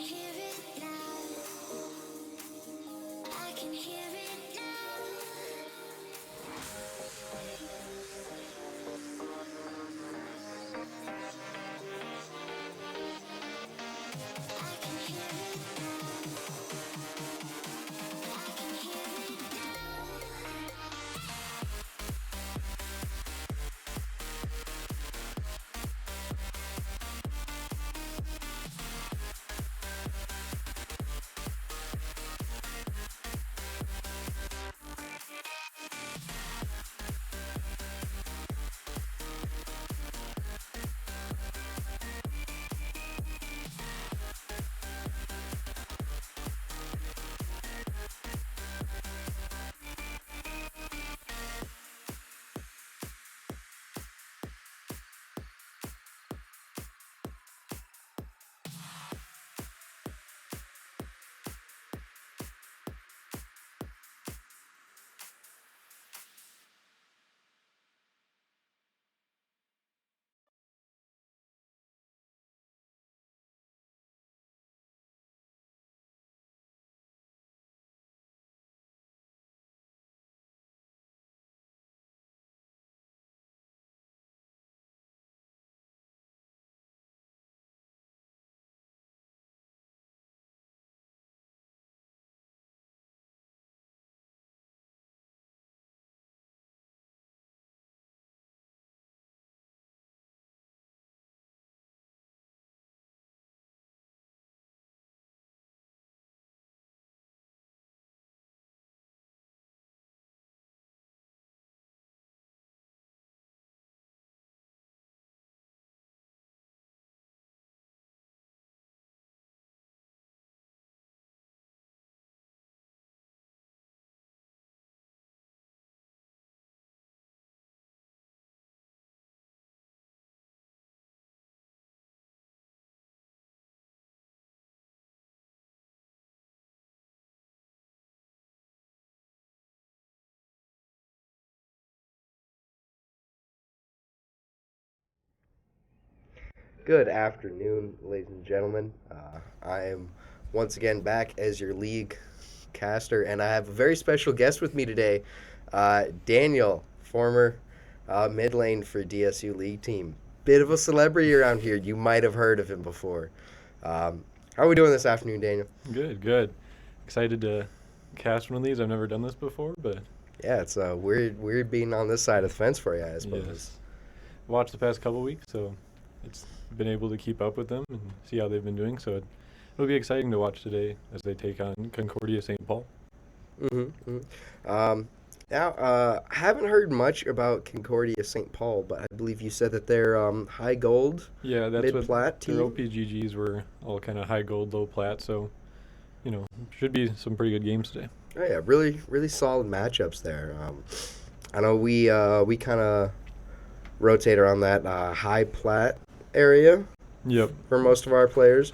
hear it now. I can hear it now. I can hear it now. I can hear it now. Good afternoon, ladies and gentlemen. I am once again back as your league caster, and I have a very special guest with me today, Daniel, former mid lane for DSU League Team. Bit of a celebrity around here. You might have heard of him before. How are we doing this afternoon, Daniel? Good, good. Excited to cast one of these. I've never done this before, but Yeah, it's weird being on this side of the fence for you, I suppose. yes. Watched the past couple weeks, so it's been able to keep up with them and see how they've been doing. So it'll be exciting to watch today as they take on Concordia St. Paul. Now, I haven't heard much about Concordia St. Paul, but I believe you said that they're high gold, Yeah, that's what mid-plat their team. OPGGs were all kind of high gold, low plat. So should be some pretty good games today. Oh yeah, really solid matchups there. I know we kind of rotate around that high plat area Yep, for most of our players.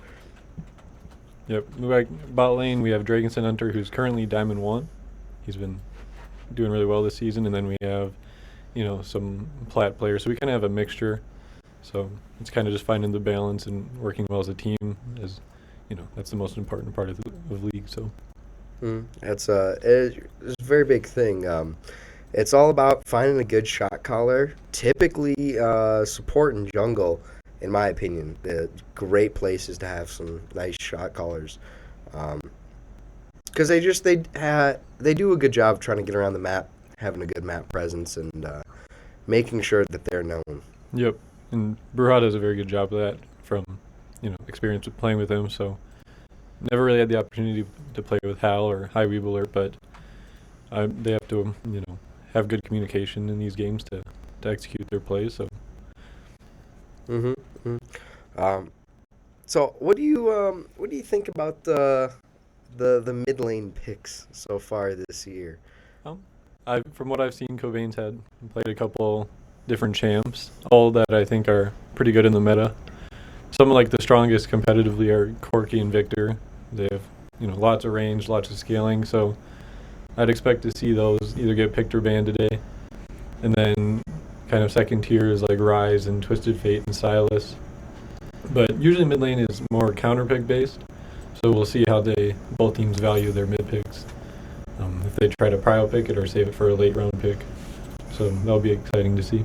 yep. Like bot lane, we have Dragonson Hunter, who's currently Diamond 1. He's been doing really well this season, and then we have some plat players. So we kind of have a mixture. So it's kind of just finding the balance and working well as a team. As that's the most important part of the league. So That's it's a very big thing. It's all about finding a good shot caller. Typically, support and jungle, in my opinion, great places to have some nice shot callers. Because they do a good job of trying to get around the map, having a good map presence, and making sure that they're known. yep. And Burha does a very good job of that from experience with playing with him. So never really had the opportunity to play with Hal or High Weebler, but they have to have good communication in these games to execute their plays. So hmm So what do you think about the mid lane picks so far this year? from what I've seen, Cobain's played a couple different champs, all that I think are pretty good in the meta. Some like the strongest competitively are Corky and Victor. They have lots of range, lots of scaling. So I'd expect to see those either get picked or banned today. And then kind of second tier is like Rise and Twisted Fate and Silas. But usually mid lane is more counter pick based. So we'll see how both teams value their mid picks. If they try to prio pick it or save it for a late round pick. So that'll be exciting to see.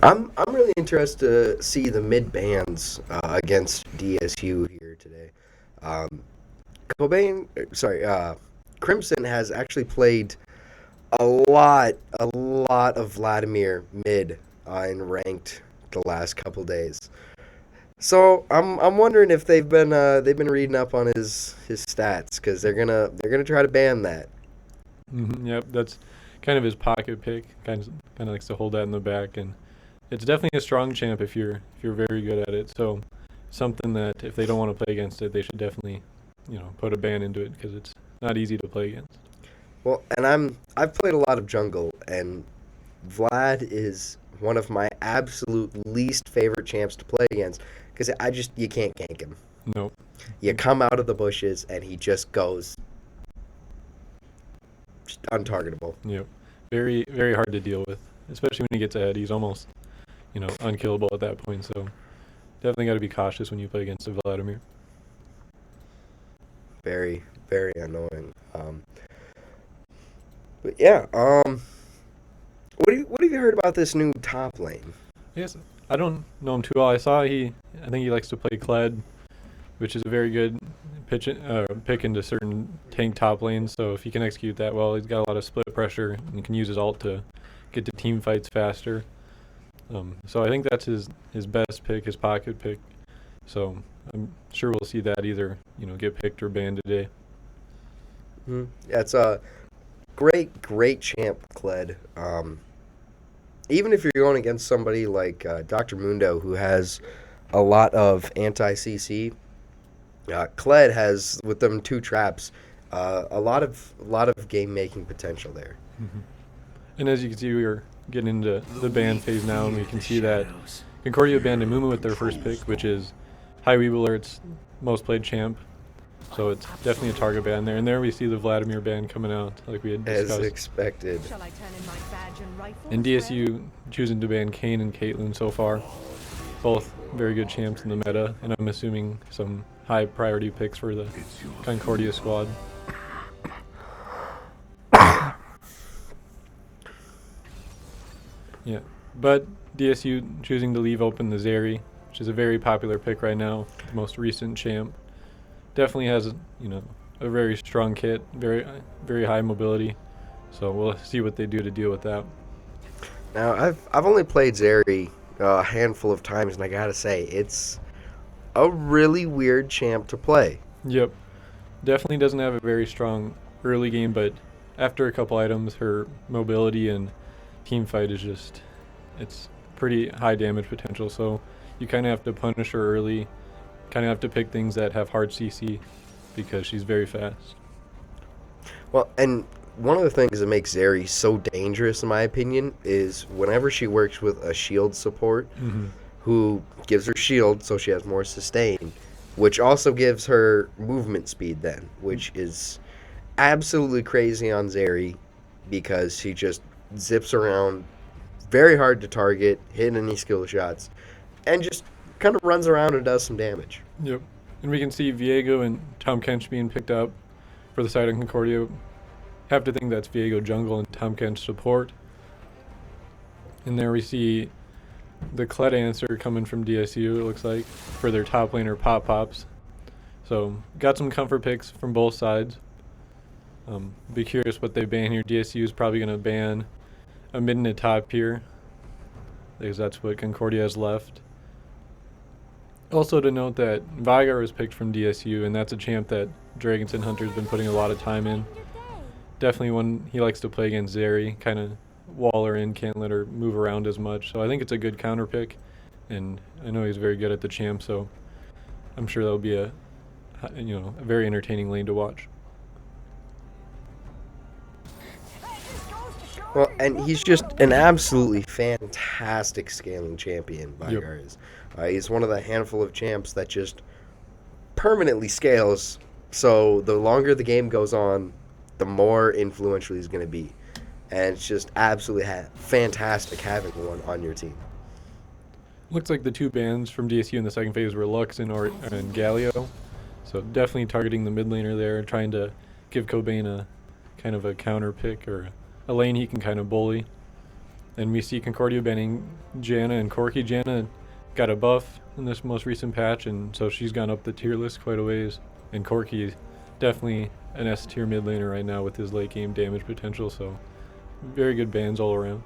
I'm really interested to see the mid bands against DSU here today. Crimson has actually played a lot of Vladimir mid in ranked the last couple days. So I'm wondering if they've been reading up on his stats, because they're gonna try to ban that. Yep, that's kind of his pocket pick. Kind of likes to hold that in the back, and it's definitely a strong champ if you're very good at it. So something that if they don't want to play against it, they should definitely put a ban into it, because it's not easy to play against. Well, and I've played a lot of jungle, and Vlad is one of my absolute least favorite champs to play against, because you can't gank him. Nope. You come out of the bushes and he just goes just untargetable. Yep. Very, very hard to deal with, especially when he gets ahead. He's almost, unkillable at that point. So definitely got to be cautious when you play against a Vladimir. Very, very annoying. But yeah, what have you heard about this new top lane? Yes, I don't know him too well. I think he likes to play Kled, which is a very good pick into certain tank top lanes. So if he can execute that well, he's got a lot of split pressure and can use his ult to get to team fights faster. So I think that's his best pick, his pocket pick. So I'm sure we'll see that either get picked or banned today. Yeah, it's a great champ, Kled. Even if you're going against somebody like Dr. Mundo, who has a lot of anti-CC, Kled has, with them 2 traps, a lot of game-making potential there. Mm-hmm. And as you can see, we are getting into the ban phase now, and we can see that Concordia banned Amumu with their first pick, which is High Weeb Alert's most played champ. So it's definitely a target ban there. And there we see the Vladimir ban coming out, like we had discussed. As expected. And DSU choosing to ban Kayn and Caitlyn so far. Both very good champs in the meta, and I'm assuming some high priority picks for the Concordia squad. Yeah, but DSU choosing to leave open the Zeri, which is a very popular pick right now, the most recent champ. Definitely has a very strong kit, very very high mobility. So we'll see what they do to deal with that. Now I've only played Zeri a handful of times, and I gotta say it's a really weird champ to play. Yep, definitely doesn't have a very strong early game, but after a couple items, her mobility and team fight is it's pretty high damage potential. So you kind of have to punish her early. Kind of have to pick things that have hard CC, because she's very fast. Well, and one of the things that makes Zeri so dangerous, in my opinion, is whenever she works with a shield support, who gives her shield so she has more sustain, which also gives her movement speed then, which is absolutely crazy on Zeri, because she just zips around, very hard to target, hit any skill shots, and just kind of runs around and does some damage. Yep. And we can see Viego and Tom Kench being picked up for the side of Concordia. Have to think that's Viego jungle and Tom Kench support. And there we see the Kled answer coming from DSU, it looks like, for their top laner Pops. So got some comfort picks from both sides. Be curious what they ban here. DSU is probably going to ban a mid and a top here, because that's what Concordia has left. Also to note that Vigar was picked from DSU, and that's a champ that Dragonson Hunter's been putting a lot of time in. Definitely one he likes to play against Zeri, kind of wall her in, can't let her move around as much. So I think it's a good counter pick, and I know he's very good at the champ, so I'm sure that'll be a very entertaining lane to watch. Well, and he's just an absolutely fantastic scaling champion, Vigar is. He's one of the handful of champs that just permanently scales, so the longer the game goes on, the more influential he's going to be. And it's just absolutely fantastic having one on your team. Looks like the 2 bans from DSU in the second phase were Lux and Galio. So definitely targeting the mid laner there, trying to give Cobain a kind of a counter pick or a lane he can kind of bully. And we see Concordia banning Janna and Corki. Janna got a buff in this most recent patch, and so she's gone up the tier list quite a ways. And Corki is definitely an S tier mid laner right now with his late game damage potential, so very good bans all around.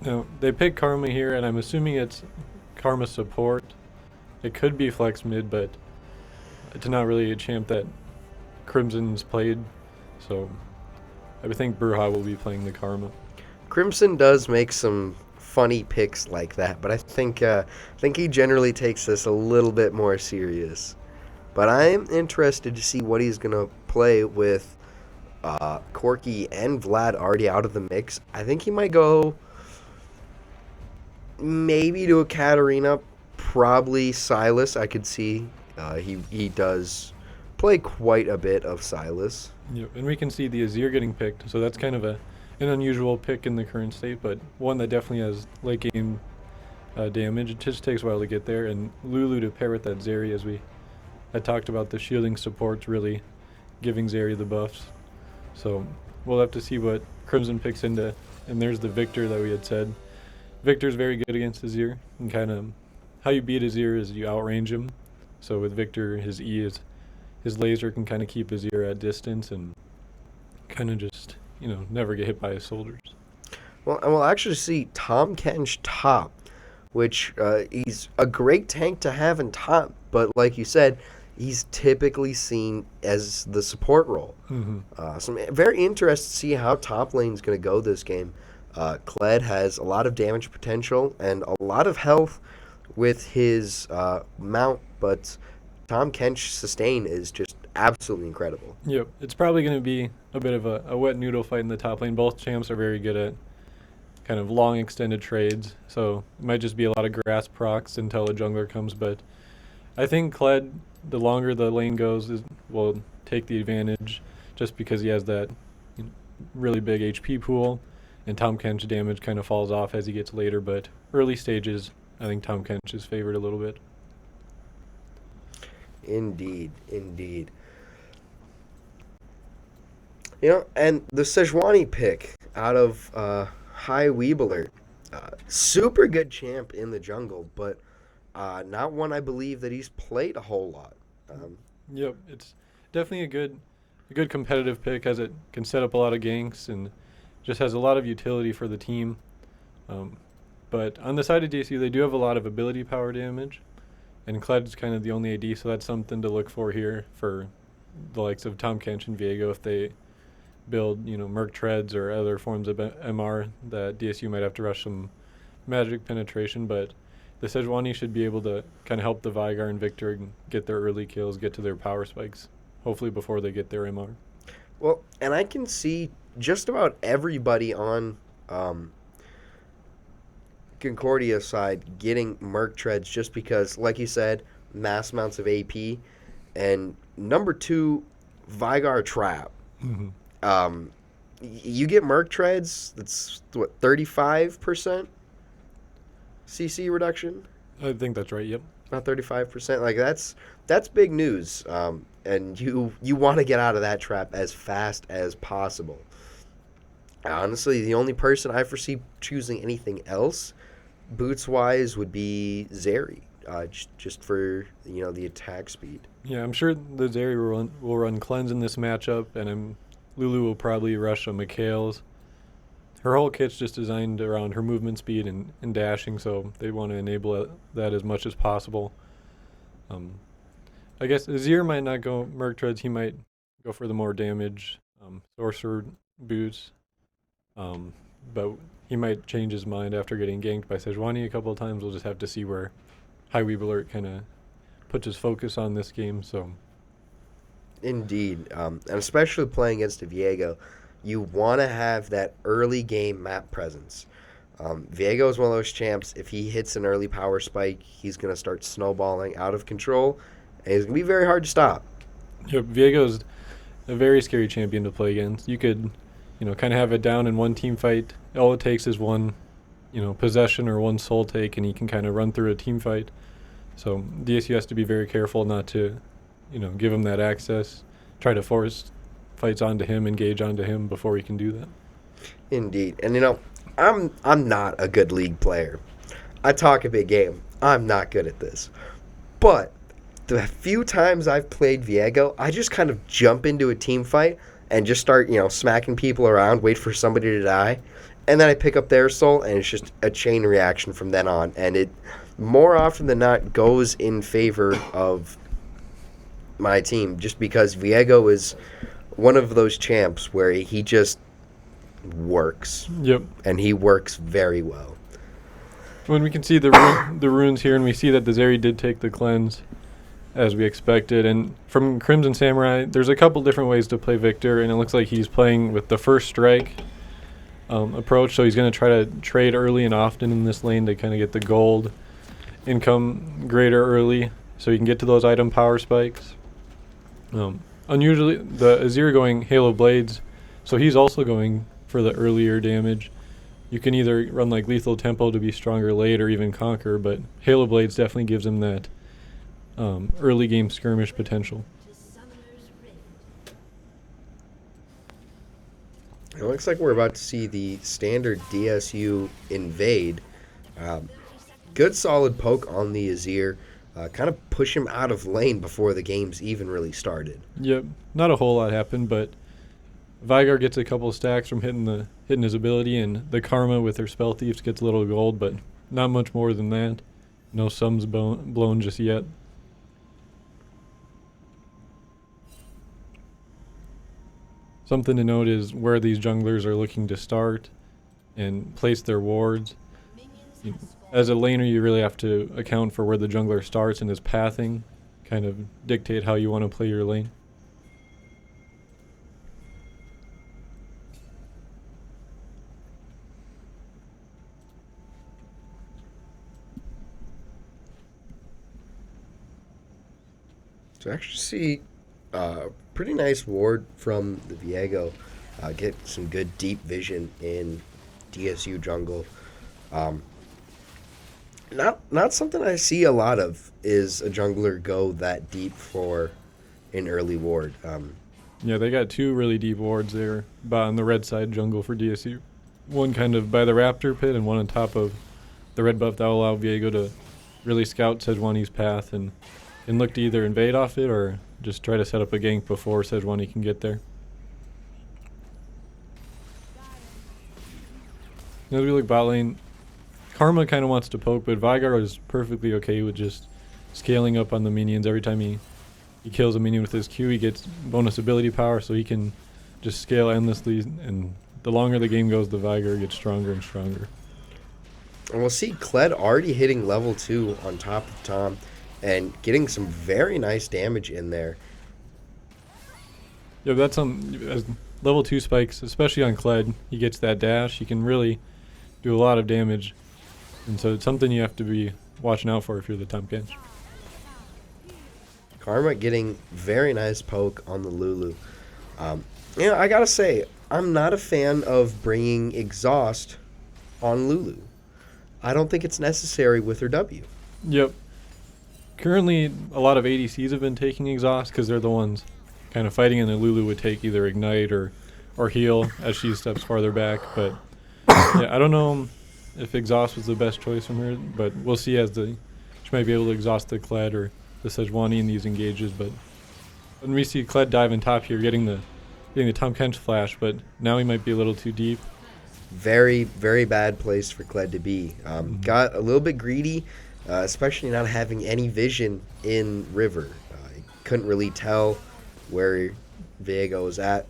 Now, they pick Karma here, and I'm assuming it's Karma support. It could be flex mid, but it's not really a champ that Crimson's played, so I would think Burha will be playing the Karma. Crimson does make some funny picks like that, but I think he generally takes this a little bit more serious. But I'm interested to see what he's gonna play with Corki and Vlad already out of the mix. I think he might go maybe to a Katarina, probably Silas. I could see he does play quite a bit of Silas. Yeah, and we can see the Azir getting picked, so that's kind of an unusual pick in the current state, but one that definitely has late game damage. It just takes a while to get there, and Lulu to pair with that Zeri, as we had talked about, the shielding support's really giving Zeri the buffs. So we'll have to see what Crimson picks into, and there's the Victor that we had said. Victor's very good against Azir, and kind of how you beat Azir is you outrange him. So with Victor, his E is his laser can kind of keep Azir at distance and kind of just, never get hit by his soldiers. Well, and we'll actually see Tom Kench top, which he's a great tank to have in top, but like you said, he's typically seen as the support role. Mm-hmm. So I'm very interested to see how top lane's going to go this game. Kled has a lot of damage potential and a lot of health with his mount, but Tom Kench's sustain is just absolutely incredible. Yep, it's probably going to be a bit of a wet noodle fight in the top lane. Both champs are very good at kind of long extended trades, so it might just be a lot of grass procs until a jungler comes, but I think Kled, the longer the lane goes, will take the advantage just because he has that really big HP pool, and Tom Kench's damage kind of falls off as he gets later, but early stages, I think Tom Kench is favored a little bit. Indeed. And the Sejuani pick out of High Weebler, super good champ in the jungle, but not one I believe that he's played a whole lot. Yep, it's definitely a good competitive pick, as it can set up a lot of ganks and just has a lot of utility for the team. But on the side of DSU, they do have a lot of ability power damage, and Kled's kind of the only AD, so that's something to look for here for the likes of Tom Kench and Viego if they build, Merc Treads or other forms of MR that DSU might have to rush some magic penetration, but the Sejuani should be able to kind of help the Vigar and Victor get their early kills, get to their power spikes, hopefully before they get their MR. Well, and I can see just about everybody on Concordia side getting Merc Treads just because, like you said, mass amounts of AP, and number 2, Vigar Trap. Mm-hmm. You get Merc Treads, that's what, 35% CC reduction? I think that's right, yep. About 35%. Like that's big news. And you want to get out of that trap as fast as possible. Honestly, the only person I foresee choosing anything else, boots-wise, would be Zeri, just for the attack speed. Yeah, I'm sure the Zeri will run Cleanse in this matchup, and Lulu will probably rush a Mikhail's. Her whole kit's just designed around her movement speed and dashing, so they want to enable that as much as possible. I guess Azir might not go Merc Treads. He might go for the more damage Sorcerer boots. But he might change his mind after getting ganked by Sejuani a couple of times. We'll just have to see where High Weebler kind of puts his focus on this game. So, Indeed, and especially playing against a Viego, you want to have that early game map presence. Viego is one of those champs. If he hits an early power spike, he's going to start snowballing out of control, and it's going to be very hard to stop. Yep, Viego's a very scary champion to play against. You could, kind of have it down in one team fight. All it takes is one possession or one soul take, and he can kind of run through a team fight. So DSU has to be very careful not to, give him that access, try to force fights onto him, engage onto him before he can do that. Indeed. And I'm not a good League player. I talk a big game. I'm not good at this. But the few times I've played Viego, I just kind of jump into a team fight and just start, smacking people around, wait for somebody to die. And then I pick up their soul, and it's just a chain reaction from then on. And it, more often than not, goes in favor of my team, just because Viego is one of those champs where he just works. Yep. And he works very well. When we can see the runes here, and we see that the Zeri did take the cleanse, as we expected. And from Crimson Samurai, there's a couple different ways to play Victor, and it looks like he's playing with the first strike approach, so he's going to try to trade early and often in this lane to kind of get the gold income greater early, so he can get to those item power spikes. Unusually, the Azir going Halo Blades, so he's also going for the earlier damage. You can either run like Lethal Tempo to be stronger late or even Conquer, but Halo Blades definitely gives him that early game skirmish potential. It looks like we're about to see the standard DSU invade. Good solid poke on the Azir. Kind of push him out of lane before the game's even really started. Yep, not a whole lot happened, but Vigar gets a couple stacks from hitting his ability, and the Karma with her Spell Thieves gets a little gold, but not much more than that. No sums blown just yet. Something to note is where these junglers are looking to start and place their wards. As a laner, you really have to account for where the jungler starts and his pathing, kind of dictate how you want to play your lane. So I actually see pretty nice ward from the Viego. Get some good deep vision in DSU jungle. Not something I see a lot of is a jungler go that deep for an early ward. Yeah, they got two really deep wards there on the red side jungle for DSU. One kind of by the Raptor pit and one on top of the red buff that will allow Viego to really scout Sejuani's path and look to either invade off it or just try to set up a gank before Sejuani can get there. As we look bot lane, Karma kind of wants to poke, but Vigar is perfectly okay with just scaling up on the minions. Every time he kills a minion with his Q, he gets bonus ability power, so he can just scale endlessly, and the longer the game goes, the Vigar gets stronger and stronger. And we'll see Kled already hitting level 2 on top of Tom and getting some very nice damage in there. Yeah, that's as level 2 spikes, especially on Kled. He gets that dash. He can really do a lot of damage. And so it's something you have to be watching out for if you're the Tom Kench. Karma getting very nice poke on the Lulu. I gotta say, I'm not a fan of bringing exhaust on Lulu. I don't think it's necessary with her W. Yep. Currently, a lot of ADCs have been taking exhaust because they're the ones kind of fighting, and the Lulu would take either ignite or heal as she steps farther back. But yeah, I don't know if exhaust was the best choice from her, but we'll see as she might be able to exhaust the Kled or the Sejuani in these engages. But when we see Kled dive in top here, getting the Tom Kench flash, but now he might be a little too deep. Very, very bad place for Kled to be. Got a little bit greedy, especially not having any vision in River. Couldn't really tell where Viego was at.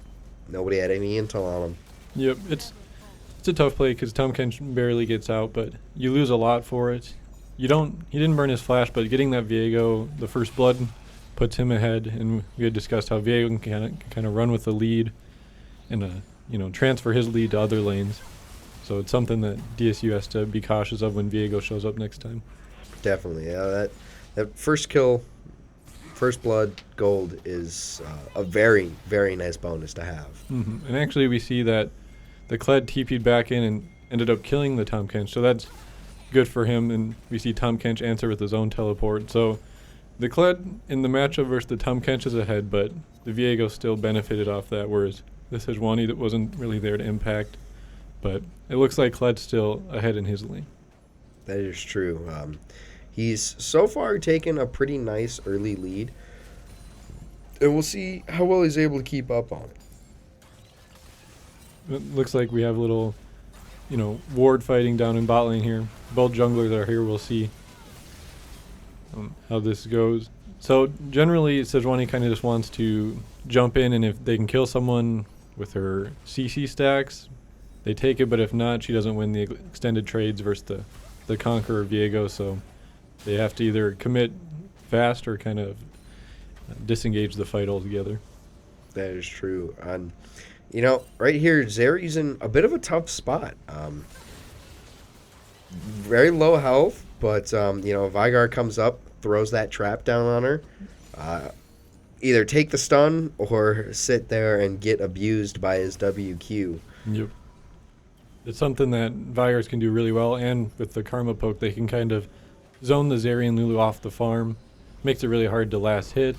Nobody had any intel on him. Yep, it's a tough play because Tom Kench barely gets out, but you lose a lot for it. He didn't burn his flash, but getting that Viego, the first blood, puts him ahead, and we had discussed how Viego can kind of run with the lead and transfer his lead to other lanes. So it's something that DSU has to be cautious of when Viego shows up next time. Definitely, yeah. That first kill, first blood, gold is a very, very nice bonus to have. Mm-hmm. And actually, we see that the Kled TP'd back in, and ended up killing the Tahm Kench, so that's good for him, and we see Tahm Kench answer with his own teleport. So the Kled in the matchup versus the Tahm Kench is ahead, but the Viego still benefited off that, whereas the Sejuani that wasn't really there to impact. But it looks like Kled's still ahead in his lane. That is true. He's so far taken a pretty nice early lead, and we'll see how well he's able to keep up on it. It looks like we have a little, ward fighting down in bot lane here. Both junglers are here. We'll see how this goes. So generally, Sejuani kind of just wants to jump in, and if they can kill someone with her CC stacks, they take it. But if not, she doesn't win the extended trades versus the Conqueror Viego. So they have to either commit fast or kind of disengage the fight altogether. That is true. And right here, Zeri's in a bit of a tough spot. Very low health, but Veigar comes up, throws that trap down on her. Either take the stun or sit there and get abused by his WQ. Yep. It's something that Vigars can do really well, and with the Karma poke, they can kind of zone the Zeri and Lulu off the farm. Makes it really hard to last hit,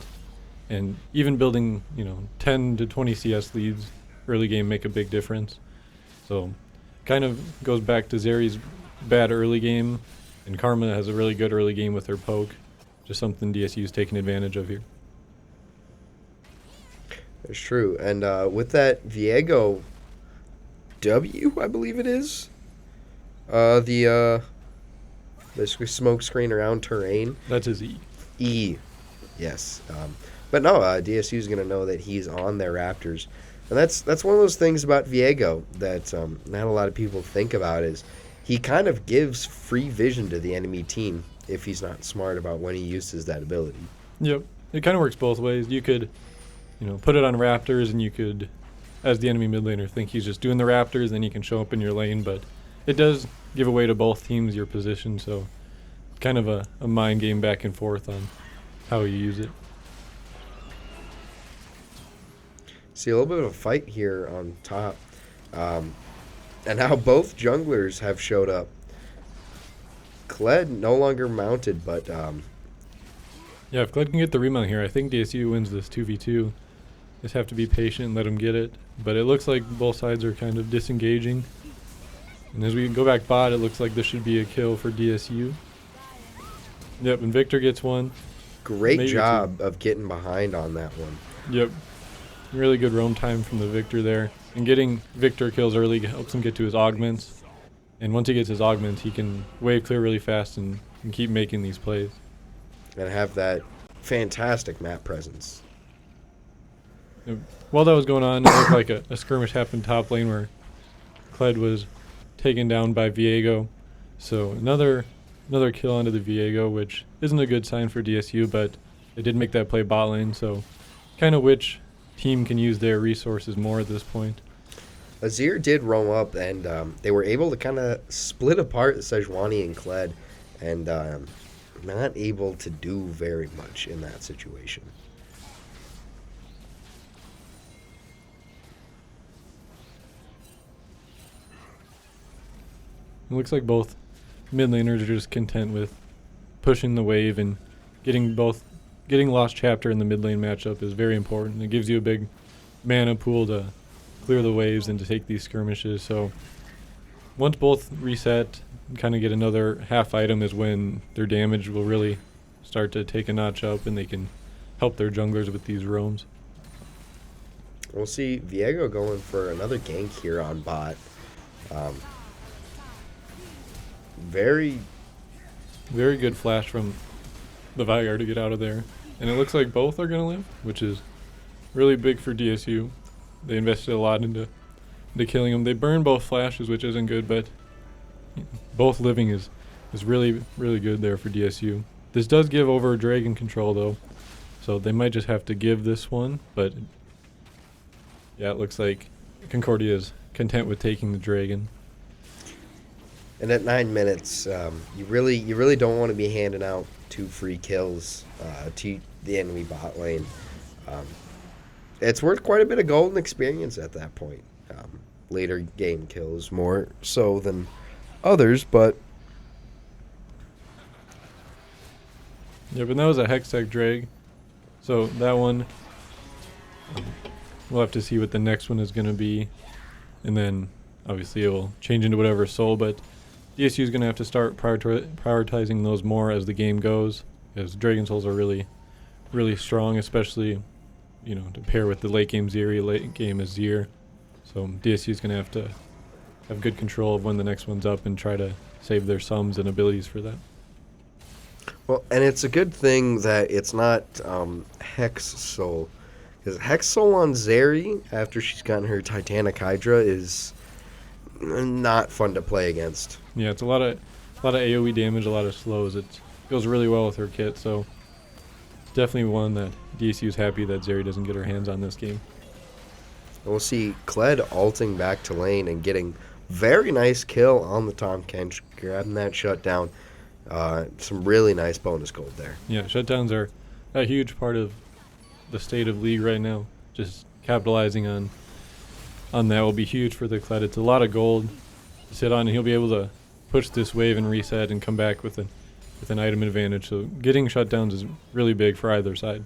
and even building 10 to 20 CS leads early game make a big difference. So kind of goes back to Zeri's bad early game, and Karma has a really good early game with her poke. Just something DSU's taking advantage of here. That's true. And with that Viego W, I believe it is, the smoke screen around terrain. That's his E. E, yes. But no, DSU is going to know that he's on their Raptors. And that's one of those things about Viego that not a lot of people think about is he kind of gives free vision to the enemy team if he's not smart about when he uses that ability. Yep. It kind of works both ways. You could, put it on Raptors, and you could, as the enemy mid laner, think he's just doing the Raptors, then he can show up in your lane. But it does give away to both teams your position, so kind of a mind game back and forth on how you use it. See a little bit of a fight here on top. And now both junglers have showed up. Kled no longer mounted, but yeah, if Kled can get the remount here, I think DSU wins this 2v2. Just have to be patient and let him get it. But it looks like both sides are kind of disengaging. And as we go back bot, it looks like this should be a kill for DSU. Yep, and Victor gets one. Great Maybe job of getting behind on that one. Yep. Really good roam time from the Victor there. And getting Victor kills early helps him get to his augments. And once he gets his augments, he can wave clear really fast and keep making these plays. And have that fantastic map presence. While that was going on, it looked like a skirmish happened top lane where Kled was taken down by Viego. So another kill onto the Viego, which isn't a good sign for DSU, but they did make that play bot lane, so kind of which team can use their resources more at this point. Azir did roam up, and they were able to kind of split apart Sejuani and Kled, and not able to do very much in that situation. It looks like both mid laners are just content with pushing the wave, and getting Lost Chapter in the mid lane matchup is very important. It gives you a big mana pool to clear the waves and to take these skirmishes. So once both reset and kind of get another half item is when their damage will really start to take a notch up, and they can help their junglers with these roams. We'll see Viego going for another gank here on bot. Very good flash from the Veigar to get out of there. And it looks like both are going to live, which is really big for DSU. They invested a lot into killing him. They burned both flashes, which isn't good, but both living is really, really good there for DSU. This does give over Dragon control, though, so they might just have to give this one. But yeah, it looks like Concordia is content with taking the Dragon. And at 9 minutes, you really don't want to be handing out 2 free kills to the enemy bot lane. It's worth quite a bit of golden experience at that point. later game kills more so than others, but Yeah, but that was a Hextech Drag. So that one, we'll have to see what the next one is going to be. And then, obviously, it will change into whatever soul. But DSU is going to have to start prioritizing those more as the game goes. Because Dragon Souls are really, really strong, especially, to pair with the late game Zeri. Late game is Zir. So DSU is going to have good control of when the next one's up and try to save their sums and abilities for that. well, and it's a good thing that it's not Hex Soul. Because Hex Soul on Zeri, after she's gotten her Titanic Hydra, is not fun to play against. Yeah, it's a lot of AoE damage, a lot of slows. It goes really well with her kit, so definitely one that DSU is happy that Zeri doesn't get her hands on this game. We'll see Kled ulting back to lane and getting very nice kill on the Tom Kench, grabbing that shutdown. Some really nice bonus gold there. Yeah, shutdowns are a huge part of the state of League right now. Just capitalizing on that will be huge for the Kled. It's a lot of gold to sit on, and he'll be able to push this wave and reset and come back with an item advantage. So getting shutdowns is really big for either side.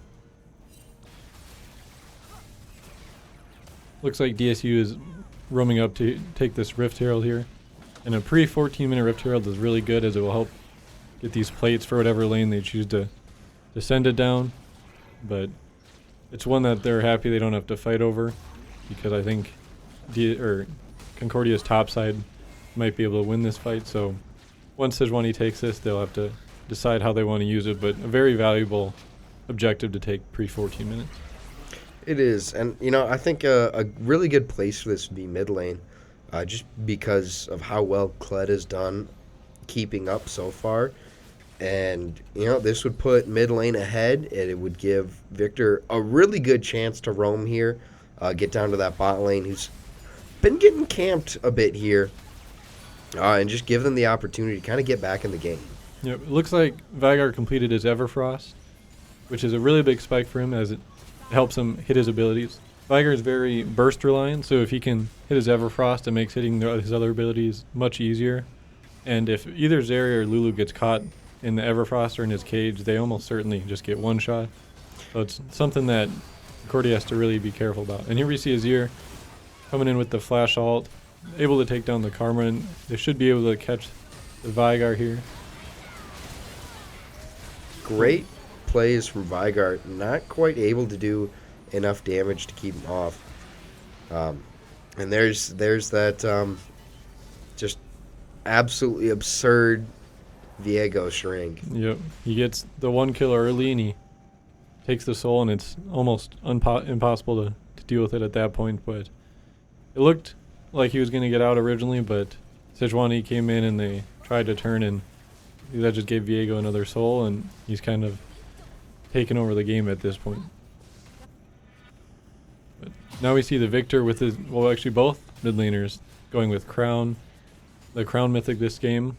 Looks like DSU is roaming up to take this Rift Herald here. And a pre-14-minute Rift Herald is really good, as it will help get these plates for whatever lane they choose to send it down. But it's one that they're happy they don't have to fight over, because I think Concordia's top side might be able to win this fight. So once Sejuani takes this, they'll have to decide how they want to use it, but a very valuable objective to take pre-14 minutes. It is, and I think a really good place for this would be mid lane, just because of how well Kled has done keeping up so far. And this would put mid lane ahead, and it would give Victor a really good chance to roam here, get down to that bot lane, who's been getting camped a bit here, and just give them the opportunity to kind of get back in the game. Yep, it looks like Veigar completed his Everfrost, which is a really big spike for him, as it helps him hit his abilities. Veigar is very burst reliant, so if he can hit his Everfrost, it makes hitting his other abilities much easier. And if either Zeri or Lulu gets caught in the Everfrost or in his cage, they almost certainly just get one shot. So it's something that Concordia has to really be careful about. And here we see Azir coming in with the flash ult, able to take down the Karma, and they should be able to catch the Veigar here. Great plays from Veigar, not quite able to do enough damage to keep him off. And there's that just absolutely absurd Viego shrink. Yep, he gets the one kill early, and he takes the soul, and it's almost impossible to deal with it at that point. But it looked like he was going to get out originally, but Sejuani came in and they tried to turn, and that just gave Viego another soul, and he's kind of taken over the game at this point. But now we see the Victor with his, well, actually both mid laners going with Crown, the Crown mythic this game,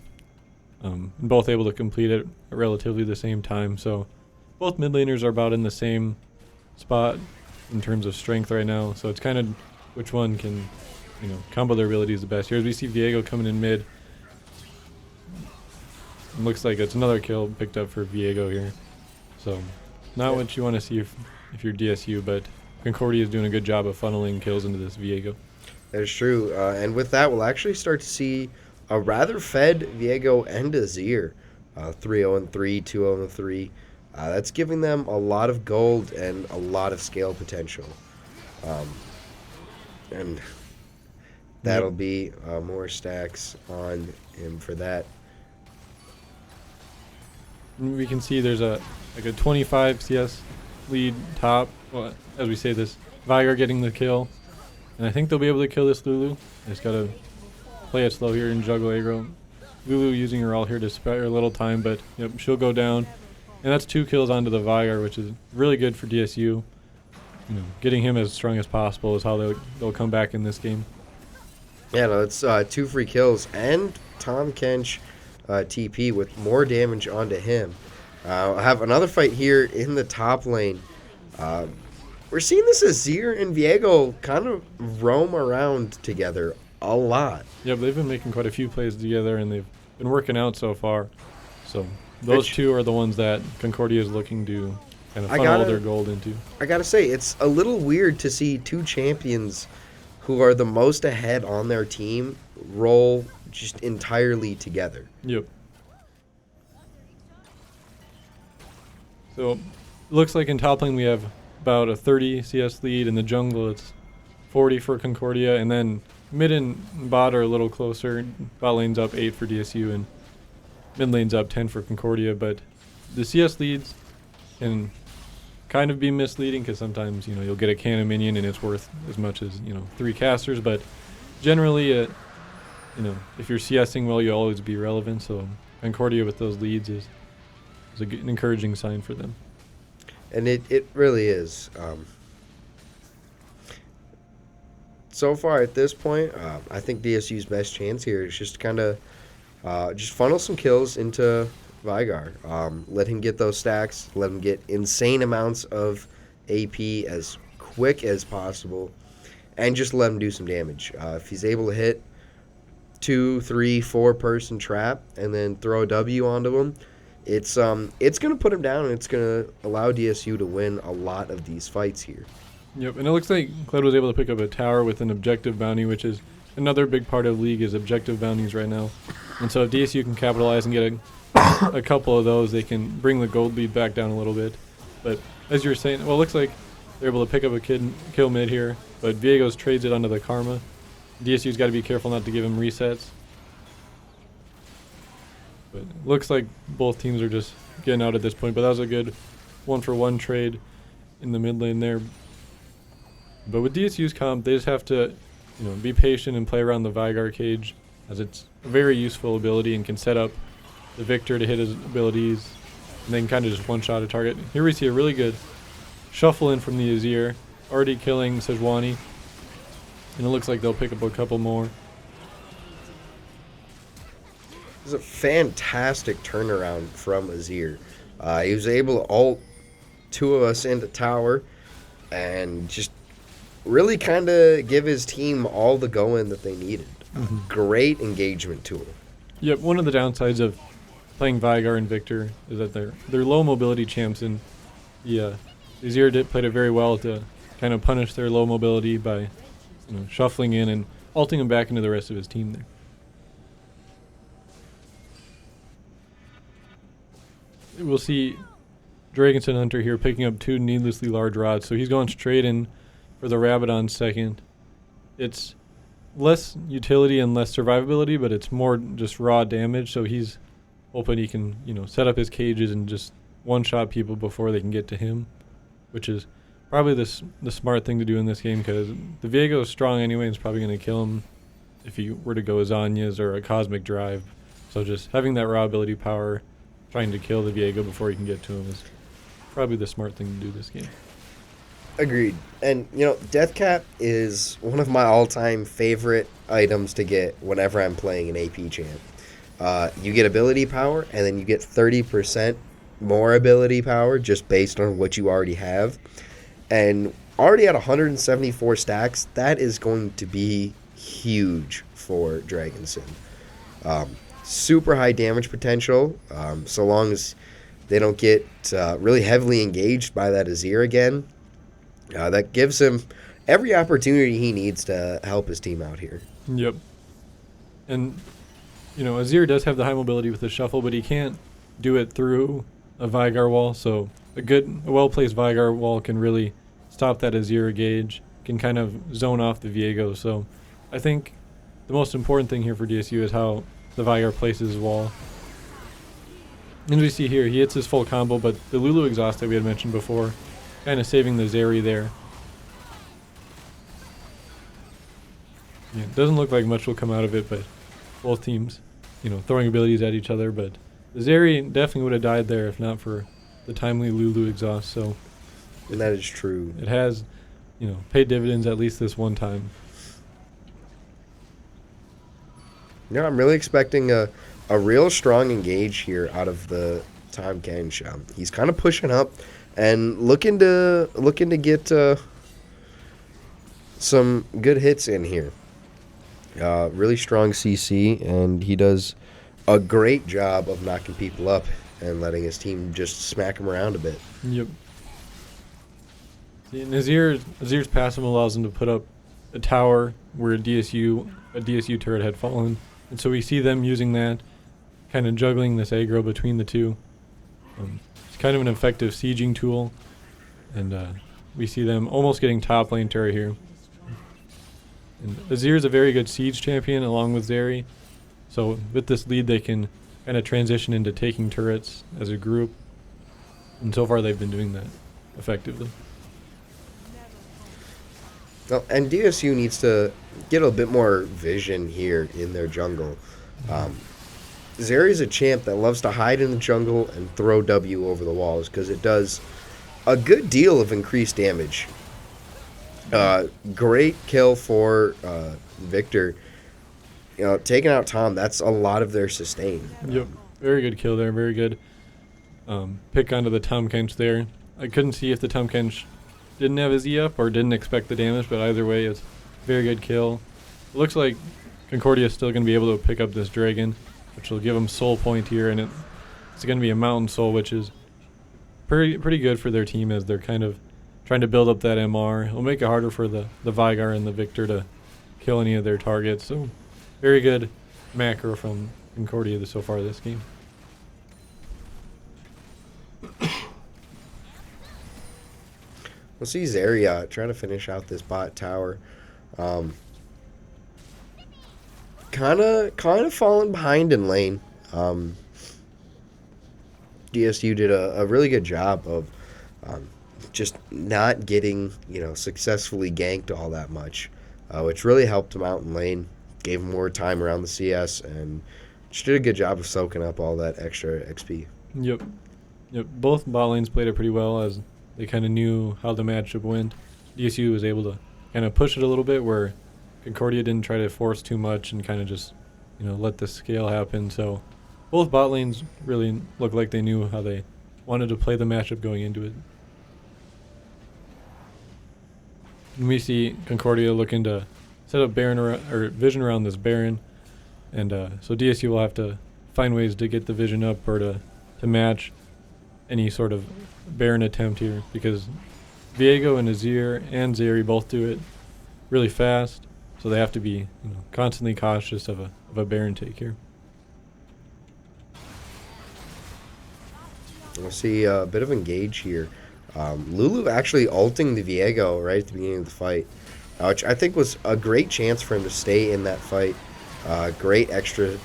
and both able to complete it at relatively the same time. So both mid laners are about in the same spot in terms of strength right now. So it's kind of which one can, combo their abilities the best. Here as we see Viego coming in mid. It looks like it's another kill picked up for Viego here. So not what you want to see if you're DSU, but Concordia is doing a good job of funneling kills into this Viego. That is true. And with that, we'll actually start to see a rather fed Viego and Azir. 3-0-3, 2-0-3. That's giving them a lot of gold and a lot of scale potential. And that'll be more stacks on him for that. We can see there's a 25 CS lead top. Well, as we say this, Veigar getting the kill. And I think they'll be able to kill this Lulu. They just got to play it slow here and juggle aggro. Lulu using her ult here to spare a little time, but she'll go down. And that's 2 kills onto the Veigar, which is really good for DSU. Getting him as strong as possible is how they'll come back in this game. Yeah, no, it's 2 free kills and Tom Kench TP with more damage onto him. I have another fight here in the top lane. we're seeing this Azir and Viego kind of roam around together a lot. Yeah, but they've been making quite a few plays together, and they've been working out so far. So those two are the ones that Concordia is looking to kind of funnel their gold into. I gotta say, it's a little weird to see two champions who are the most ahead on their team roll just entirely together. Yep. So, looks like in top lane we have about a 30 CS lead. In the jungle it's 40 for Concordia, and then mid and bot are a little closer. Bot lane's up 8 for DSU, and mid lane's up 10 for Concordia. But the CS leads can kind of be misleading because sometimes, you'll get a cannon minion and it's worth as much as, 3 casters. But generally, if you're CSing well, you'll always be relevant. So Concordia with those leads is an encouraging sign for them. And it really is. So far at this point, I think DSU's best chance here is just kind of just funnel some kills into Vigar. Let him get those stacks. Let him get insane amounts of AP as quick as possible. And just let him do some damage. If he's able to hit 2, 3, 4 person trap and then throw a W onto him, it's going to put him down, and it's going to allow DSU to win a lot of these fights here. Yep, and it looks like Cloud was able to pick up a tower with an objective bounty, which is another big part of the league is objective bounties right now. And so if DSU can capitalize and get a couple of those, they can bring the gold lead back down a little bit. But as you were saying, well, it looks like they're able to pick up a kill mid here, but Viego's trades it onto the Karma. DSU's got to be careful not to give him resets. But it looks like both teams are just getting out at this point, but that was a good 1-for-1 trade in the mid lane there. But with DSU's comp, they just have to, be patient and play around the Vigar cage, as it's a very useful ability and can set up the Victor to hit his abilities, and then kind of just one-shot a target. Here we see a really good shuffle in from the Azir, already killing Sejuani, and it looks like they'll pick up a couple more. It was a fantastic turnaround from Azir. He was able to ult 2 of us into tower and just really kind of give his team all the going that they needed. Great engagement tool. Yep, one of the downsides of playing Vigar and Victor is that they're low mobility champs, and Azir played it very well to kind of punish their low mobility by shuffling in and ulting him back into the rest of his team there. We'll see Dragonson Hunter here picking up 2 needlessly large rods, so he's going straight in for the Rabadon second. It's less utility and less survivability, but it's more just raw damage, so he's hoping he can, set up his cages and just one-shot people before they can get to him, which is probably the smart thing to do in this game, because the Viego is strong anyway and it's probably going to kill him if he were to go Azanya's or a Cosmic Drive. So just having that raw ability power, trying to kill the Viego before you can get to him is probably the smart thing to do this game. Agreed. And, Death Cap is one of my all-time favorite items to get whenever I'm playing an AP champ. You get ability power, and then you get 30% more ability power just based on what you already have. And already at 174 stacks, that is going to be huge for Dragonson. Super high damage potential, so long as they don't get really heavily engaged by that Azir again. That gives him every opportunity he needs to help his team out here. Yep. And, Azir does have the high mobility with the shuffle, but he can't do it through a Vigar wall, so a well-placed Vigar wall can really stop that Azir gauge, can kind of zone off the Viego. So I think the most important thing here for DSU is how the Vigar places his wall. And as we see here, he hits his full combo, but the Lulu exhaust that we had mentioned before, kind of saving the Zeri there. Yeah, it doesn't look like much will come out of it, but both teams, throwing abilities at each other. But the Zeri definitely would have died there if not for the timely Lulu exhaust. So, and that is true. It has, paid dividends at least this one time. I'm really expecting a real strong engage here out of the Tom Kench. He's kind of pushing up and looking to get some good hits in here. Really strong CC, and he does a great job of knocking people up and letting his team just smack him around a bit. Yep. See, and Azir's passive allows him to put up a tower where a DSU turret had fallen, and so we see them using that, kind of juggling this aggro between the two. It's kind of an effective sieging tool, and we see them almost getting top lane turret here. And Azir is a very good siege champion along with Zeri, so with this lead they can kind of transition into taking turrets as a group, and so far they've been doing that effectively. Well, and DSU needs to get a bit more vision here in their jungle. Zeri's a champ that loves to hide in the jungle and throw W over the walls because it does a good deal of increased damage. Great kill for Victor. You know, taking out Tom, that's a lot of their sustain. Yep, very good kill there, very good pick onto the Tom Kench there. I couldn't see if the Tom Kench didn't have his E up or didn't expect the damage, but either way, it's very good kill. It looks like Concordia is still going to be able to pick up this dragon, which will give him soul point here, and it's going to be a mountain soul, which is pretty good for their team as they're kind of trying to build up that MR. It'll make it harder for the Vigar and the Victor to kill any of their targets. So very good macro from Concordia so far this game. We'll see Zeri trying to finish out this bot tower. Kind of falling behind in lane. DSU did a really good job of just not getting, successfully ganked all that much, which really helped him out in lane, gave him more time around the CS, and just did a good job of soaking up all that extra XP. Yep. Both bot lanes played it pretty well as they kind of knew how the matchup went. DSU was able to kind of push it a little bit where Concordia didn't try to force too much and kind of just, let the scale happen. So both bot lanes really looked like they knew how they wanted to play the matchup going into it. And we see Concordia looking to set up Baron or vision around this Baron, and so DSU will have to find ways to get the vision up or to match any sort of Baron attempt here, because Viego and Azir and Zeri both do it really fast, so they have to be constantly cautious of a Baron take here. We'll see a bit of engage here. Lulu actually ulting the Viego right at the beginning of the fight, which I think was a great chance for him to stay in that fight. Great extra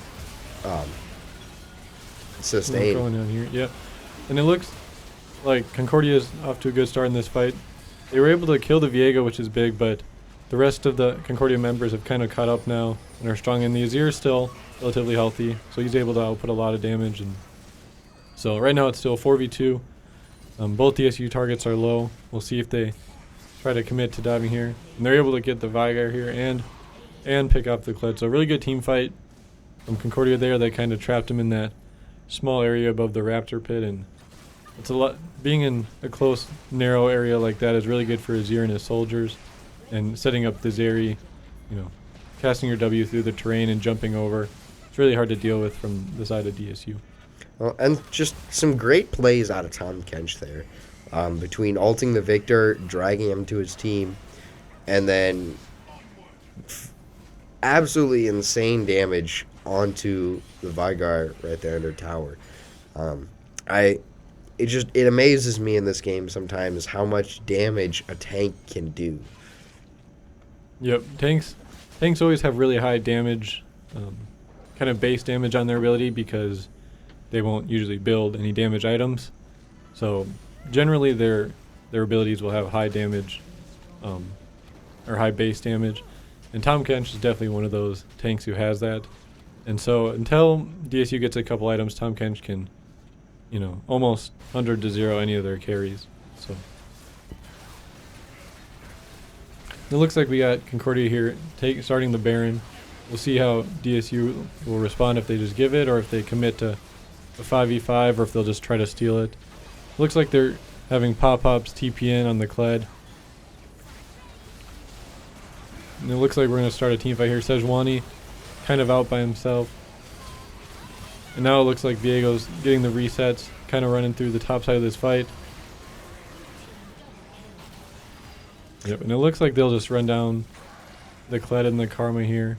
sustain. Going on here, yep. And it looks like Concordia's off to a good start in this fight. They were able to kill the Viego, which is big, but the rest of the Concordia members have kind of caught up now and are strong. And the Azir is still relatively healthy, so he's able to output a lot of damage. And so right now it's still 4v2. Both DSU targets are low. We'll see if they try to commit to diving here. And they're able to get the Vigar here and pick up the Kled. So a really good team fight from Concordia there. They kind of trapped him in that small area above the Raptor pit, and it's a lot. Being in a close, narrow area like that is really good for Azir and his soldiers, and setting up the Zeri, casting your W through the terrain and jumping over. It's really hard to deal with from the side of DSU. Well, and just some great plays out of Tom Kench there, between ulting the Victor, dragging him to his team, and then absolutely insane damage onto the Vigar right there under tower. It amazes me in this game sometimes how much damage a tank can do. Yep, tanks always have really high damage, kind of base damage on their ability because they won't usually build any damage items. So generally their abilities will have high damage, or high base damage. And Tom Kench is definitely one of those tanks who has that. And so until DSU gets a couple items, Tom Kench can, almost 100-0 any of their carries. So it looks like we got Concordia here starting the Baron. We'll see how DSU will respond, if they just give it or if they commit to a 5v5 or if they'll just try to steal it. Looks like they're having pop-ups TPN on the Kled. And it looks like we're going to start a team fight here. Sejuani kind of out by himself. And now it looks like Viego's getting the resets, kind of running through the top side of this fight. Yep, and it looks like they'll just run down the Kled and the Karma here.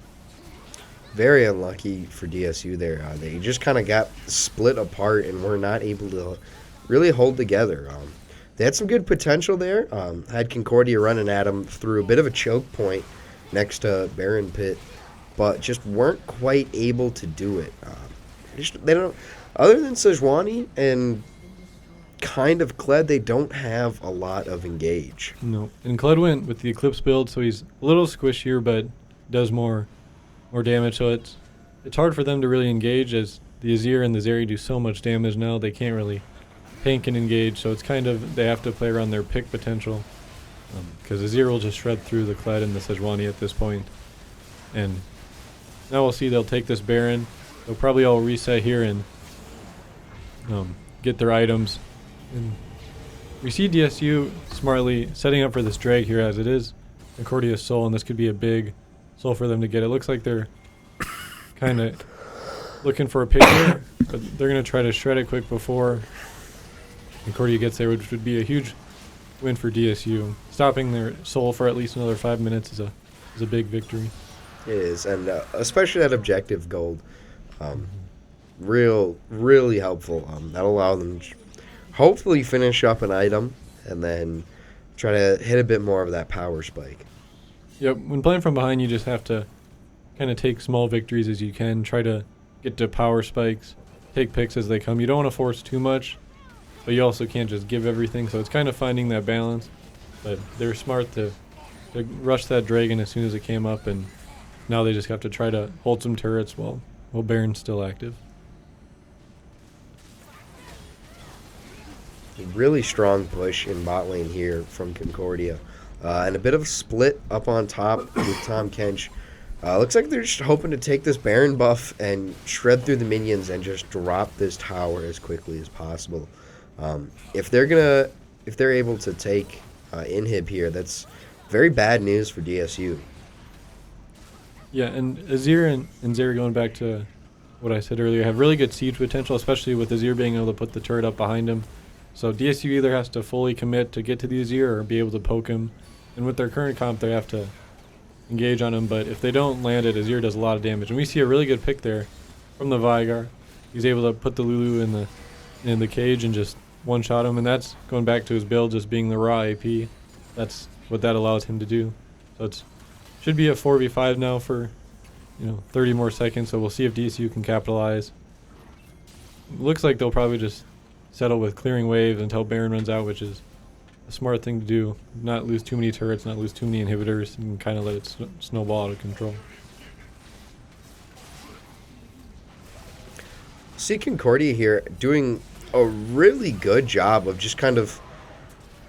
Very unlucky for DSU there. They just kind of got split apart and were not able to really hold together. They had some good potential there. Had Concordia running at them through a bit of a choke point next to Baron Pit, but just weren't quite able to do it. They don't, other than Sejuani and kind of Kled, they don't have a lot of engage. No, and Kled went with the Eclipse build, so he's a little squishier, but does more damage. So it's hard for them to really engage, as the Azir and the Zeri do so much damage now. They can't really tank and engage, so it's kind of, they have to play around their pick potential, because Azir will just shred through the Kled and the Sejuani at this point. And now we'll see, they'll take this Baron. They'll probably all reset here and get their items. And we see DSU smartly setting up for this drag here, as it is Concordia's soul, and this could be a big soul for them to get. It looks like they're kind of looking for a pick here, but they're going to try to shred it quick before Concordia gets there, which would be a huge win for DSU. Stopping their soul for at least another 5 minutes is a big victory. It is, and especially that objective gold. Really helpful. That'll allow them to hopefully finish up an item and then try to hit a bit more of that power spike. Yep, when playing from behind, you just have to kind of take small victories as you can. Try to get to power spikes, take picks as they come. You don't want to force too much, but you also can't just give everything. So it's kind of finding that balance. But they're smart to rush that dragon as soon as it came up, and now they just have to try to hold some turrets while Baron's still active. A really strong push in bot lane here from Concordia. And a bit of a split up on top with Tom Kench. Looks like they're just hoping to take this Baron buff and shred through the minions and just drop this tower as quickly as possible. If they're able to take inhib here, that's very bad news for DSU. Yeah, and Azir and Zeri, going back to what I said earlier, have really good siege potential, especially with Azir being able to put the turret up behind him. So DSU either has to fully commit to get to the Azir or be able to poke him. And with their current comp, they have to engage on him. But if they don't land it, Azir does a lot of damage. And we see a really good pick there from the Veigar. He's able to put the Lulu in the cage and just one-shot him. And that's going back to his build just being the raw AP. That's what that allows him to do. So it's should be a 4v5 now for 30 more seconds. So we'll see if DSU can capitalize. Looks like they'll probably just settle with clearing waves until Baron runs out, which is a smart thing to do. Not lose too many turrets, not lose too many inhibitors, and kind of let it snowball out of control. See Concordia here doing a really good job of just kind of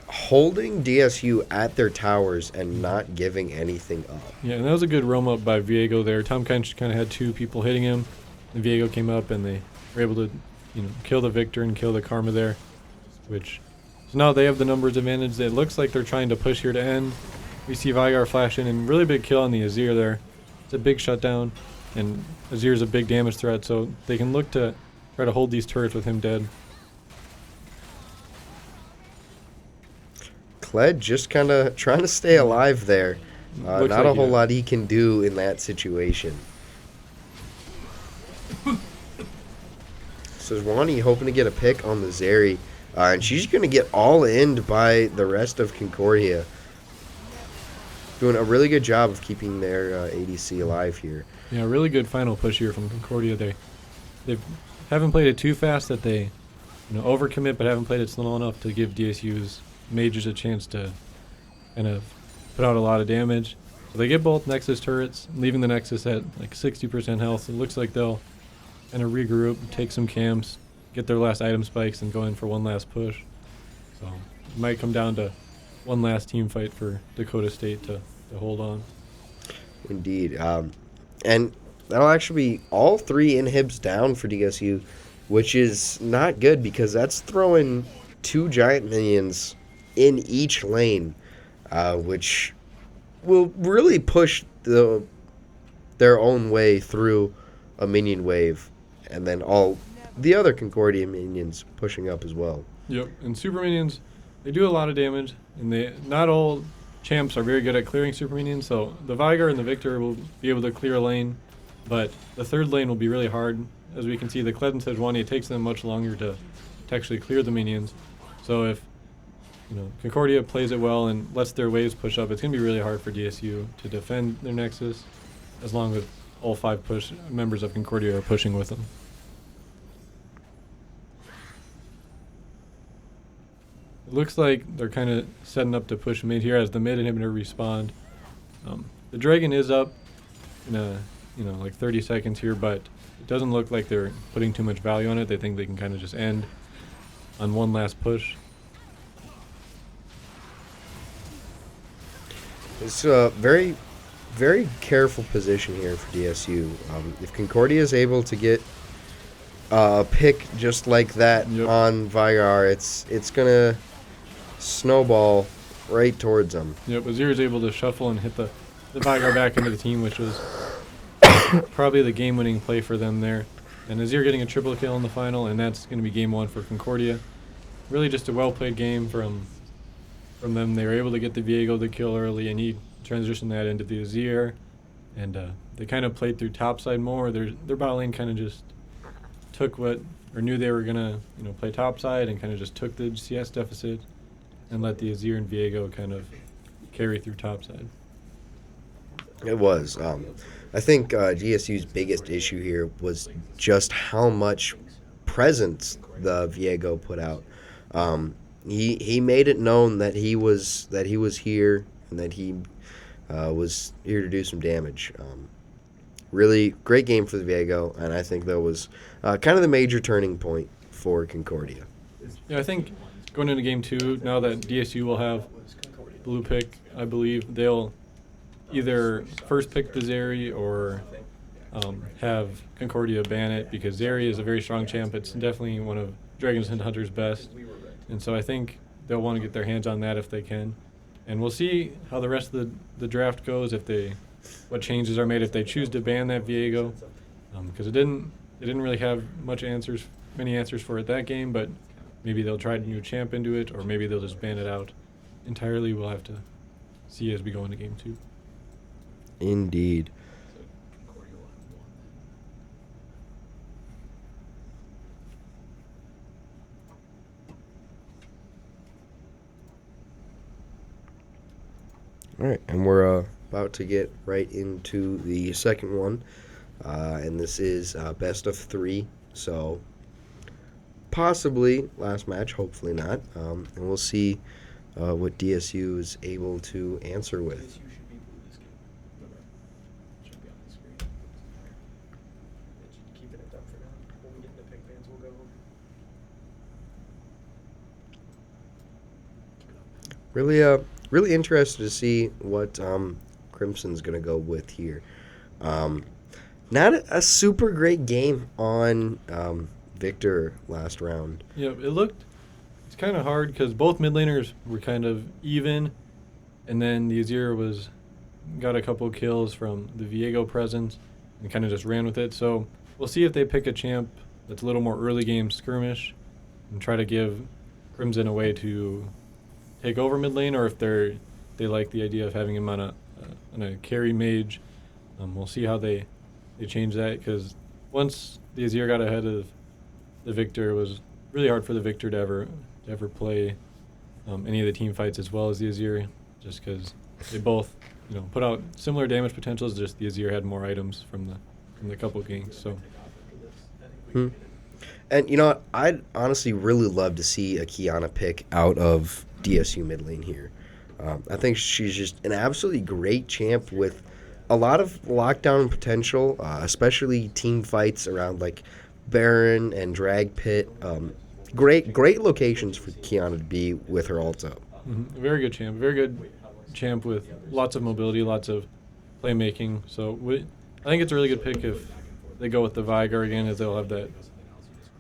holding DSU at their towers and not giving anything up. Yeah, and that was a good roam up by Viego there. Tom Kench kind of had two people hitting him, and Viego came up and they were able to kill the Victor and kill the Karma there, which, so now they have the numbers advantage. It looks like they're trying to push here to end. We see Veigar flash in, and really big kill on the Azir there. It's a big shutdown, and Azir's a big damage threat, so they can look to try to hold these turrets with him dead. Kled just kind of trying to stay alive there. Not like a whole lot he can do in that situation. Sejuani hoping to get a pick on the Zeri, and she's going to get all inned by the rest of Concordia. Doing a really good job of keeping their ADC alive here. Yeah, really good final push here from Concordia. They haven't played it too fast, that they overcommit, but haven't played it slow enough to give DSU's mages a chance to kind of put out a lot of damage. So they get both Nexus turrets, leaving the Nexus at like 60% health. It looks like they'll kind of regroup, take some camps, get their last item spikes, and go in for one last push. So it might come down to one last team fight for Dakota State to hold on. Indeed. And that'll actually be all three inhibs down for DSU, which is not good because that's throwing 2 giant minions in each lane, which will really push their own way through a minion wave, and then all the other Concordia minions pushing up as well. Yep, and super minions, they do a lot of damage, and not all champs are very good at clearing super minions, so the Vigar and the Victor will be able to clear a lane, but the third lane will be really hard. As we can see, the Kled and Sejuani, it takes them much longer to actually clear the minions. So if Concordia plays it well and lets their waves push up, it's going to be really hard for DSU to defend their Nexus, as long as all 5 members of Concordia are pushing with them. It looks like they're kind of setting up to push mid here as the mid inhibitor respawned. The Dragon is up in like 30 seconds here, but it doesn't look like they're putting too much value on it. They think they can kind of just end on one last push. It's a very, very careful position here for DSU. If Concordia is able to get a pick just like that on Vigar, it's gonna snowball right towards them. Yep, Azir is able to shuffle and hit the Vigar back into the team, which was probably the game-winning play for them there. And Azir getting a triple kill in the final, and that's going to be game 1 for Concordia. Really just a well-played game from them. They were able to get the Viego the kill early, and he transitioned that into the Azir. And they kind of played through topside more. Their bot lane kind of just took knew they were going to play topside, and kind of just took the CS deficit and let the Azir and Viego kind of carry through topside. It was. I think GSU's biggest issue here was just how much presence the Viego put out. He made it known that he was here and that he was here to do some damage. Really great game for the Viego, and I think that was kind of the major turning point for Concordia. Yeah, I think going into game 2, now that DSU will have blue pick, I believe they'll either first pick the Zeri or have Concordia ban it, because Zeri is a very strong champ. It's definitely one of Dragons and Hunter's best. And so I think they'll want to get their hands on that if they can. And we'll see how the rest of the draft goes, what changes are made if they choose to ban that Viego. Because they didn't really have many answers for it that game, but maybe they'll try to new champ into it, or maybe they'll just ban it out entirely. We'll have to see as we go into game 2. Indeed. All right, and we're about to get right into the second one, and this is best of 3, so possibly last match, hopefully not, and we'll see what DSU is able to answer with. Really interested to see what Crimson's going to go with here. Not a super great game on Victor last round. Yeah, it's kind of hard because both mid laners were kind of even, and then the Azir got a couple kills from the Viego presence and kind of just ran with it. So we'll see if they pick a champ that's a little more early game skirmish and try to give Crimson a way to take over mid lane, or if they like the idea of having him on a carry mage. We'll see how they change that, because once the Azir got ahead of the Victor, it was really hard for the Victor to ever play any of the team fights as well as the Azir, just because they both put out similar damage potentials. Just the Azir had more items from the couple ganks. So. And I'd honestly really love to see a Kiana pick out of DSU mid lane here. I think she's just an absolutely great champ with a lot of lockdown potential, especially team fights around like Baron and Drag Pit. Great locations for Kiana to be with her ult up. Mm-hmm. Very good champ with lots of mobility, lots of playmaking. So I think it's a really good pick if they go with the Vigar again, as they'll have that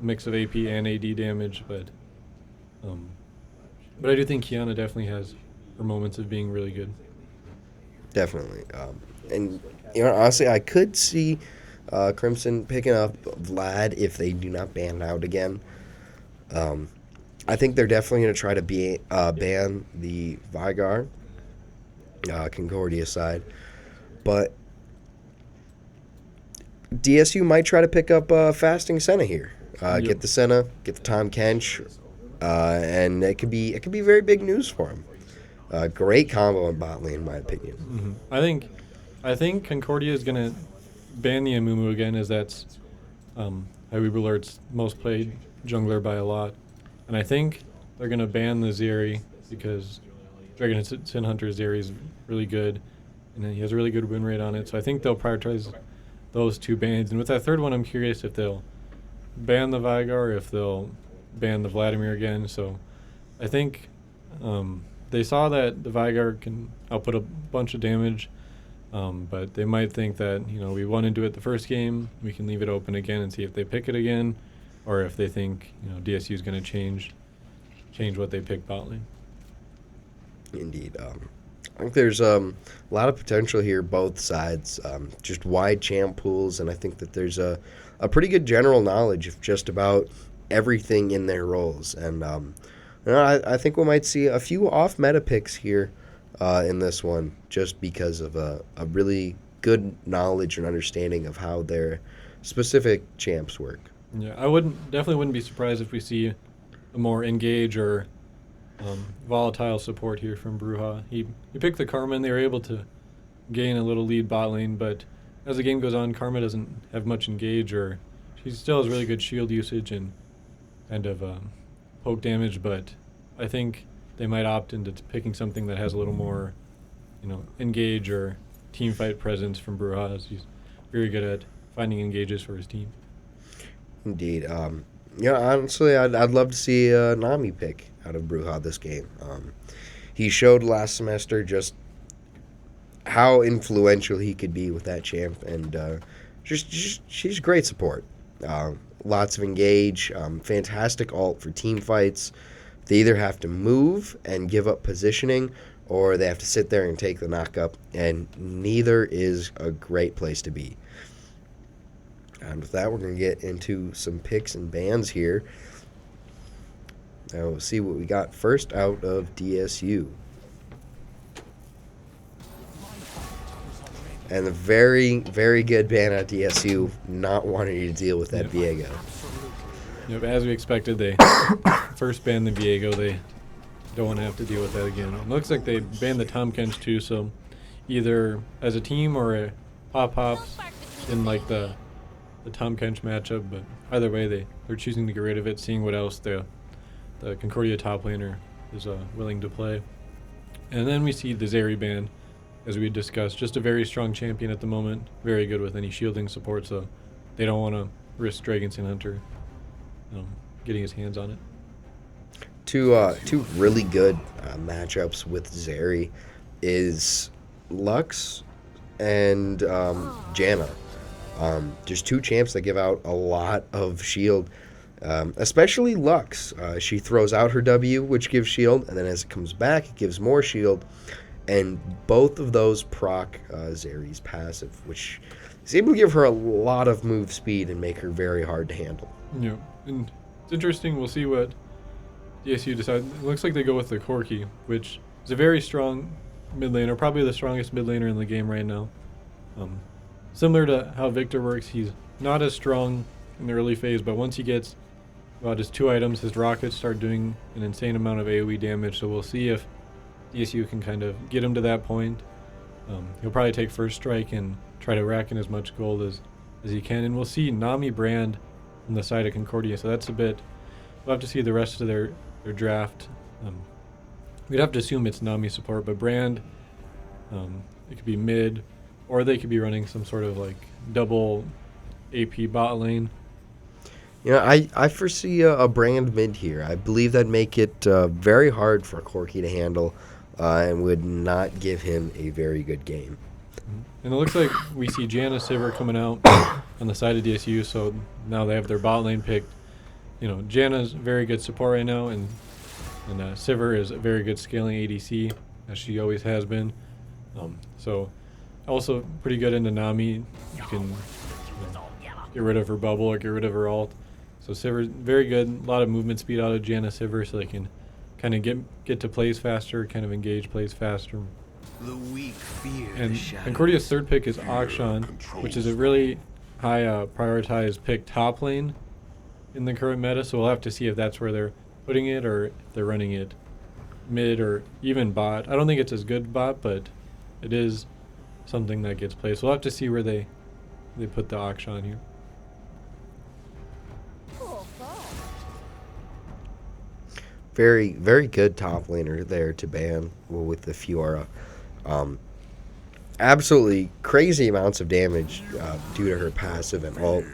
mix of AP and AD damage. But But I do think Kiana definitely has her moments of being really good. Definitely. And, honestly, I could see Crimson picking up Vlad if they do not ban out again. I think they're definitely going to try to ban the Vigar, Concordia side. But DSU might try to pick up Fasting Senna here. Get the Senna, get the Tom Kench, and it could be very big news for him. Great combo in bot lane, in my opinion. Mm-hmm. I think Concordia is gonna ban the Amumu again, as that's Hyweeb Alert's most played jungler by a lot, and I think they're gonna ban the Zeri because Dragon Sin Hunter Zeri is really good, and he has a really good win rate on it. So I think they'll prioritize those two bans. And with that third one, I'm curious if they'll ban the Vigar or if they'll ban the Vladimir again. So I think they saw that the Vigar can output a bunch of damage, but they might think that, we want to do it the first game, we can leave it open again and see if they pick it again, or if they think, DSU is going to change what they pick bot lane. Indeed. I think there's a lot of potential here, both sides. Just wide champ pools, and I think that there's a pretty good general knowledge of just about everything in their roles. And I think we might see a few off-meta picks here in this one, just because of a really good knowledge and understanding of how their specific champs work. Yeah, I definitely wouldn't be surprised if we see a more engage or volatile support here from Bruja. He picked the Karma, and they were able to gain a little lead bot lane, but as the game goes on, Karma doesn't have much engage, or she still has really good shield usage and kind of poke damage, but I think they might opt into picking something that has a little more, engage or team fight presence from Bruja, as he's very good at finding engages for his team. Indeed. Honestly, I'd love to see Nami pick out of Bruja this game. He showed last semester just how influential he could be with that champ, and she's great support. Lots of engage, fantastic ult for team fights. They either have to move and give up positioning, or they have to sit there and take the knockup, and neither is a great place to be. And with that, we're going to get into some picks and bans here. Now we'll see what we got first out of DSU. And a very, very good ban at DSU, not wanting to deal with that Viego. Yep, as we expected, they first banned the Viego. They don't want to have to deal with that again. It looks like they banned the Tom Kench too, so either as a team or a Pop-Pops in like the Tom Kench matchup, but either way, they're choosing to get rid of it, seeing what else the Concordia top laner is willing to play. And then we see the Zeri ban, as we discussed, just a very strong champion at the moment, very good with any shielding support, so they don't want to risk Dragon Sin Hunter getting his hands on it. Two really good matchups with Zeri is Lux and Janna. Just two champs that give out a lot of shield, especially Lux. She throws out her W, which gives shield, and then as it comes back, it gives more shield. And both of those proc Zeri's passive, which is able to give her a lot of move speed and make her very hard to handle. Yeah, and it's interesting. We'll see what DSU decides. It looks like they go with the Corki, which is a very strong mid laner, probably the strongest mid laner in the game right now. Similar to how Victor works, he's not as strong in the early phase, but once he gets about his 2 items, his rockets start doing an insane amount of AoE damage, so we'll see if DSU can kind of get him to that point. He'll probably take first strike and try to rack in as much gold as he can, and we'll see Nami Brand on the side of Concordia, so that's a bit... We'll have to see the rest of their draft. We'd have to assume it's Nami support, but Brand, it could be mid, or they could be running some sort of like double AP bot lane. I foresee a Brand mid here. I believe that'd make it very hard for Corki to handle and would not give him a very good game. And it looks like we see Janna Sivir coming out on the side of DSU, so now they have their bot lane picked. Janna's very good support right now, and And Sivir is a very good scaling ADC, as she always has been. So also pretty good into Nami. You can get rid of her bubble or get rid of her ult. So Sivir very good. A lot of movement speed out of Janna Sivir, so they can kind of get to plays faster, kind of engage plays faster. The weak fear And Concordia's third pick is Akshan, which is a really high prioritized pick top lane in the current meta. So we'll have to see if that's where they're putting it or if they're running it mid or even bot. I don't think it's as good bot, but it is something that gets played. So we'll have to see where they put the Akshan here. Very, very good top laner there to ban with the Fiora. Absolutely crazy amounts of damage due to her passive and ult.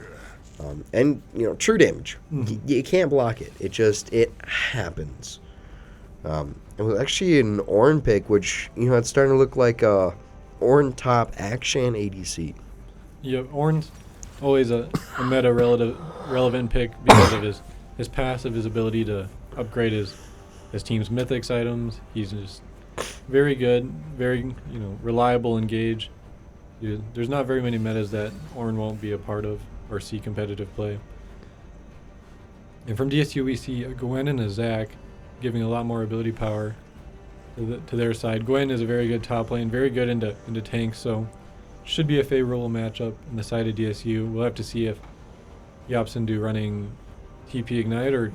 And, true damage. You can't block it. It happens. It was actually an Ornn pick, which, it's starting to look like a Ornn top Akshan ADC. Yeah, Ornn's always a meta relevant pick because of his passive, his ability to upgrade his team's mythics items. He's just very good, very reliable engage. There's not very many metas that Ornn won't be a part of or see competitive play. And from DSU we see a Gwen and a Zac giving a lot more ability power to their side. Gwen is a very good top lane, very good into tanks, so should be a favorable matchup in the side of DSU. We'll have to see if Yapsindu running TP Ignite or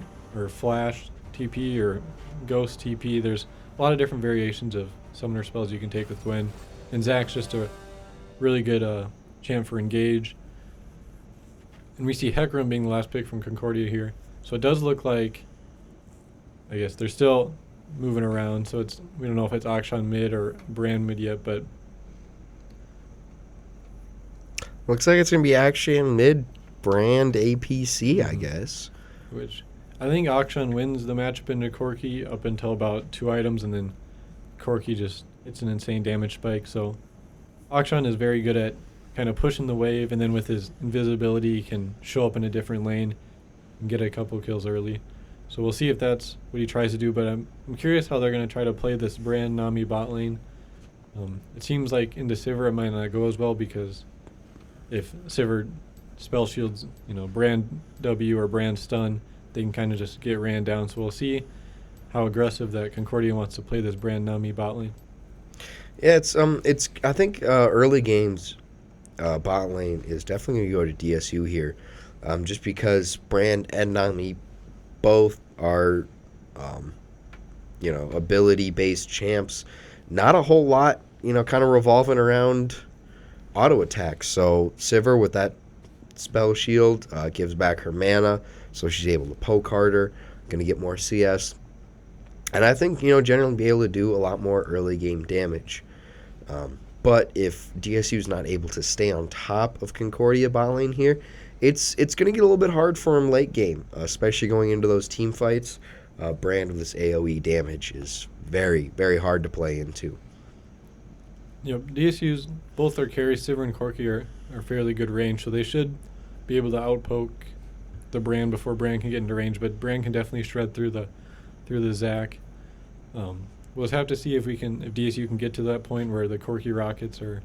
Flash TP or Ghost TP. There's a lot of different variations of summoner spells you can take with Gwen. And Zac's just a really good champ for engage. And we see Hecarim being the last pick from Concordia here. So it does look like, I guess they're still moving around. So we don't know if it's Akshan mid or Brand mid yet, but looks like it's going to be Akshan mid, Brand APC, I guess. Which I think Akshan wins the matchup into Corki up until about 2 items, and then Corki it's an insane damage spike. So Akshan is very good at kind of pushing the wave, and then with his invisibility he can show up in a different lane and get a couple kills early. So we'll see if that's what he tries to do, but I'm curious how they're going to try to play this Brand Nami bot lane. It seems like into Sivir it might not go as well, because if Sivir spell shields, Brand W or Brand stun, they can kind of just get ran down. So we'll see how aggressive that Concordia wants to play this Brand Nami bot lane. Yeah, it's I think early games bot lane is definitely going to go to DSU here, just because Brand and Nami both are ability based champs. Not a whole lot, kind of revolving around auto attacks. So Sivir with that spell shield gives back her mana, so she's able to poke harder, going to get more CS, and I think generally be able to do a lot more early game damage. But if DSU is not able to stay on top of Concordia bot lane here, it's going to get a little bit hard for him late game, especially going into those team fights. Brand with this AoE damage is very, very hard to play into. DSU's, both their carries, Sivir and Corki, are fairly good range, so they should be able to outpoke the Brand before Brand can get into range, but Brand can definitely shred through the Zac. We'll just have to see if DSU can get to that point where the Corki rockets are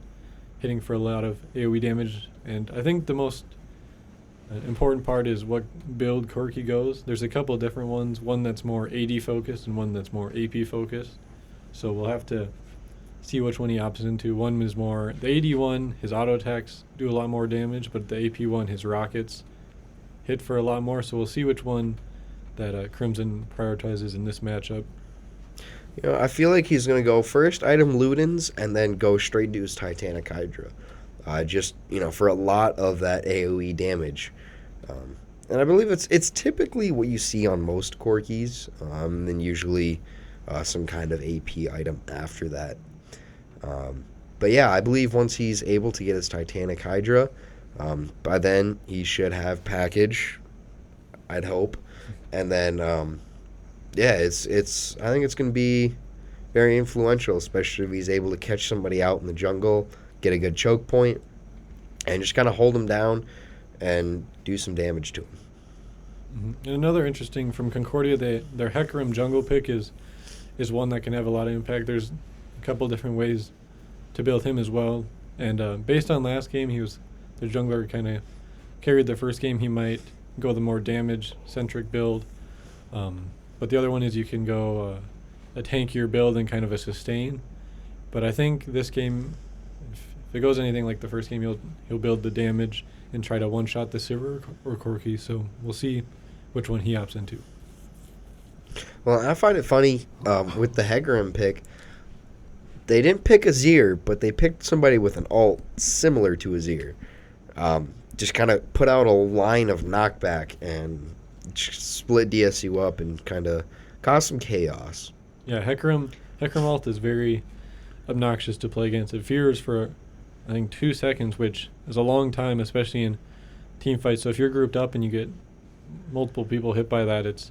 hitting for a lot of AoE damage. And I think the most important part is what build Corki goes. There's a couple of different ones, one that's more AD focused and one that's more AP focused. So we'll have to see which one he opts into. One is more, the AD one, his auto attacks do a lot more damage, but the AP one, his rockets hit for a lot more. So we'll see which one that Crimson prioritizes in this matchup. I feel like he's going to go first item Ludens and then go straight to his Titanic Hydra. Just, for a lot of that AoE damage. And I believe it's typically what you see on most Corkis, and usually some kind of AP item after that. But yeah, I believe once he's able to get his Titanic Hydra, by then he should have package, I'd hope. And then, I think it's going to be very influential, especially if he's able to catch somebody out in the jungle, get a good choke point, and just kind of hold him down and do some damage to him. And another interesting from Concordia, their Hecarim jungle pick is one that can have a lot of impact. There's a couple different ways to build him as well. And based on last game, he was the jungler kind of carried the first game. He might go the more damage-centric build. But the other one is you can go a tankier build and kind of a sustain. But I think this game, if it goes anything like the first game, he'll build the damage and try to one-shot the Sivir or Corki. So we'll see which one he opts into. Well, I find it funny with the Hecarim pick. They didn't pick Azir, but they picked somebody with an ult similar to Azir. Just kind of put out a line of knockback and split DSU up and kind of cause some chaos. Yeah, Hecarim ult is very obnoxious to play against. It fears for, I think, 2 seconds, which is a long time, especially in team fights. So if you're grouped up and you get multiple people hit by that, it's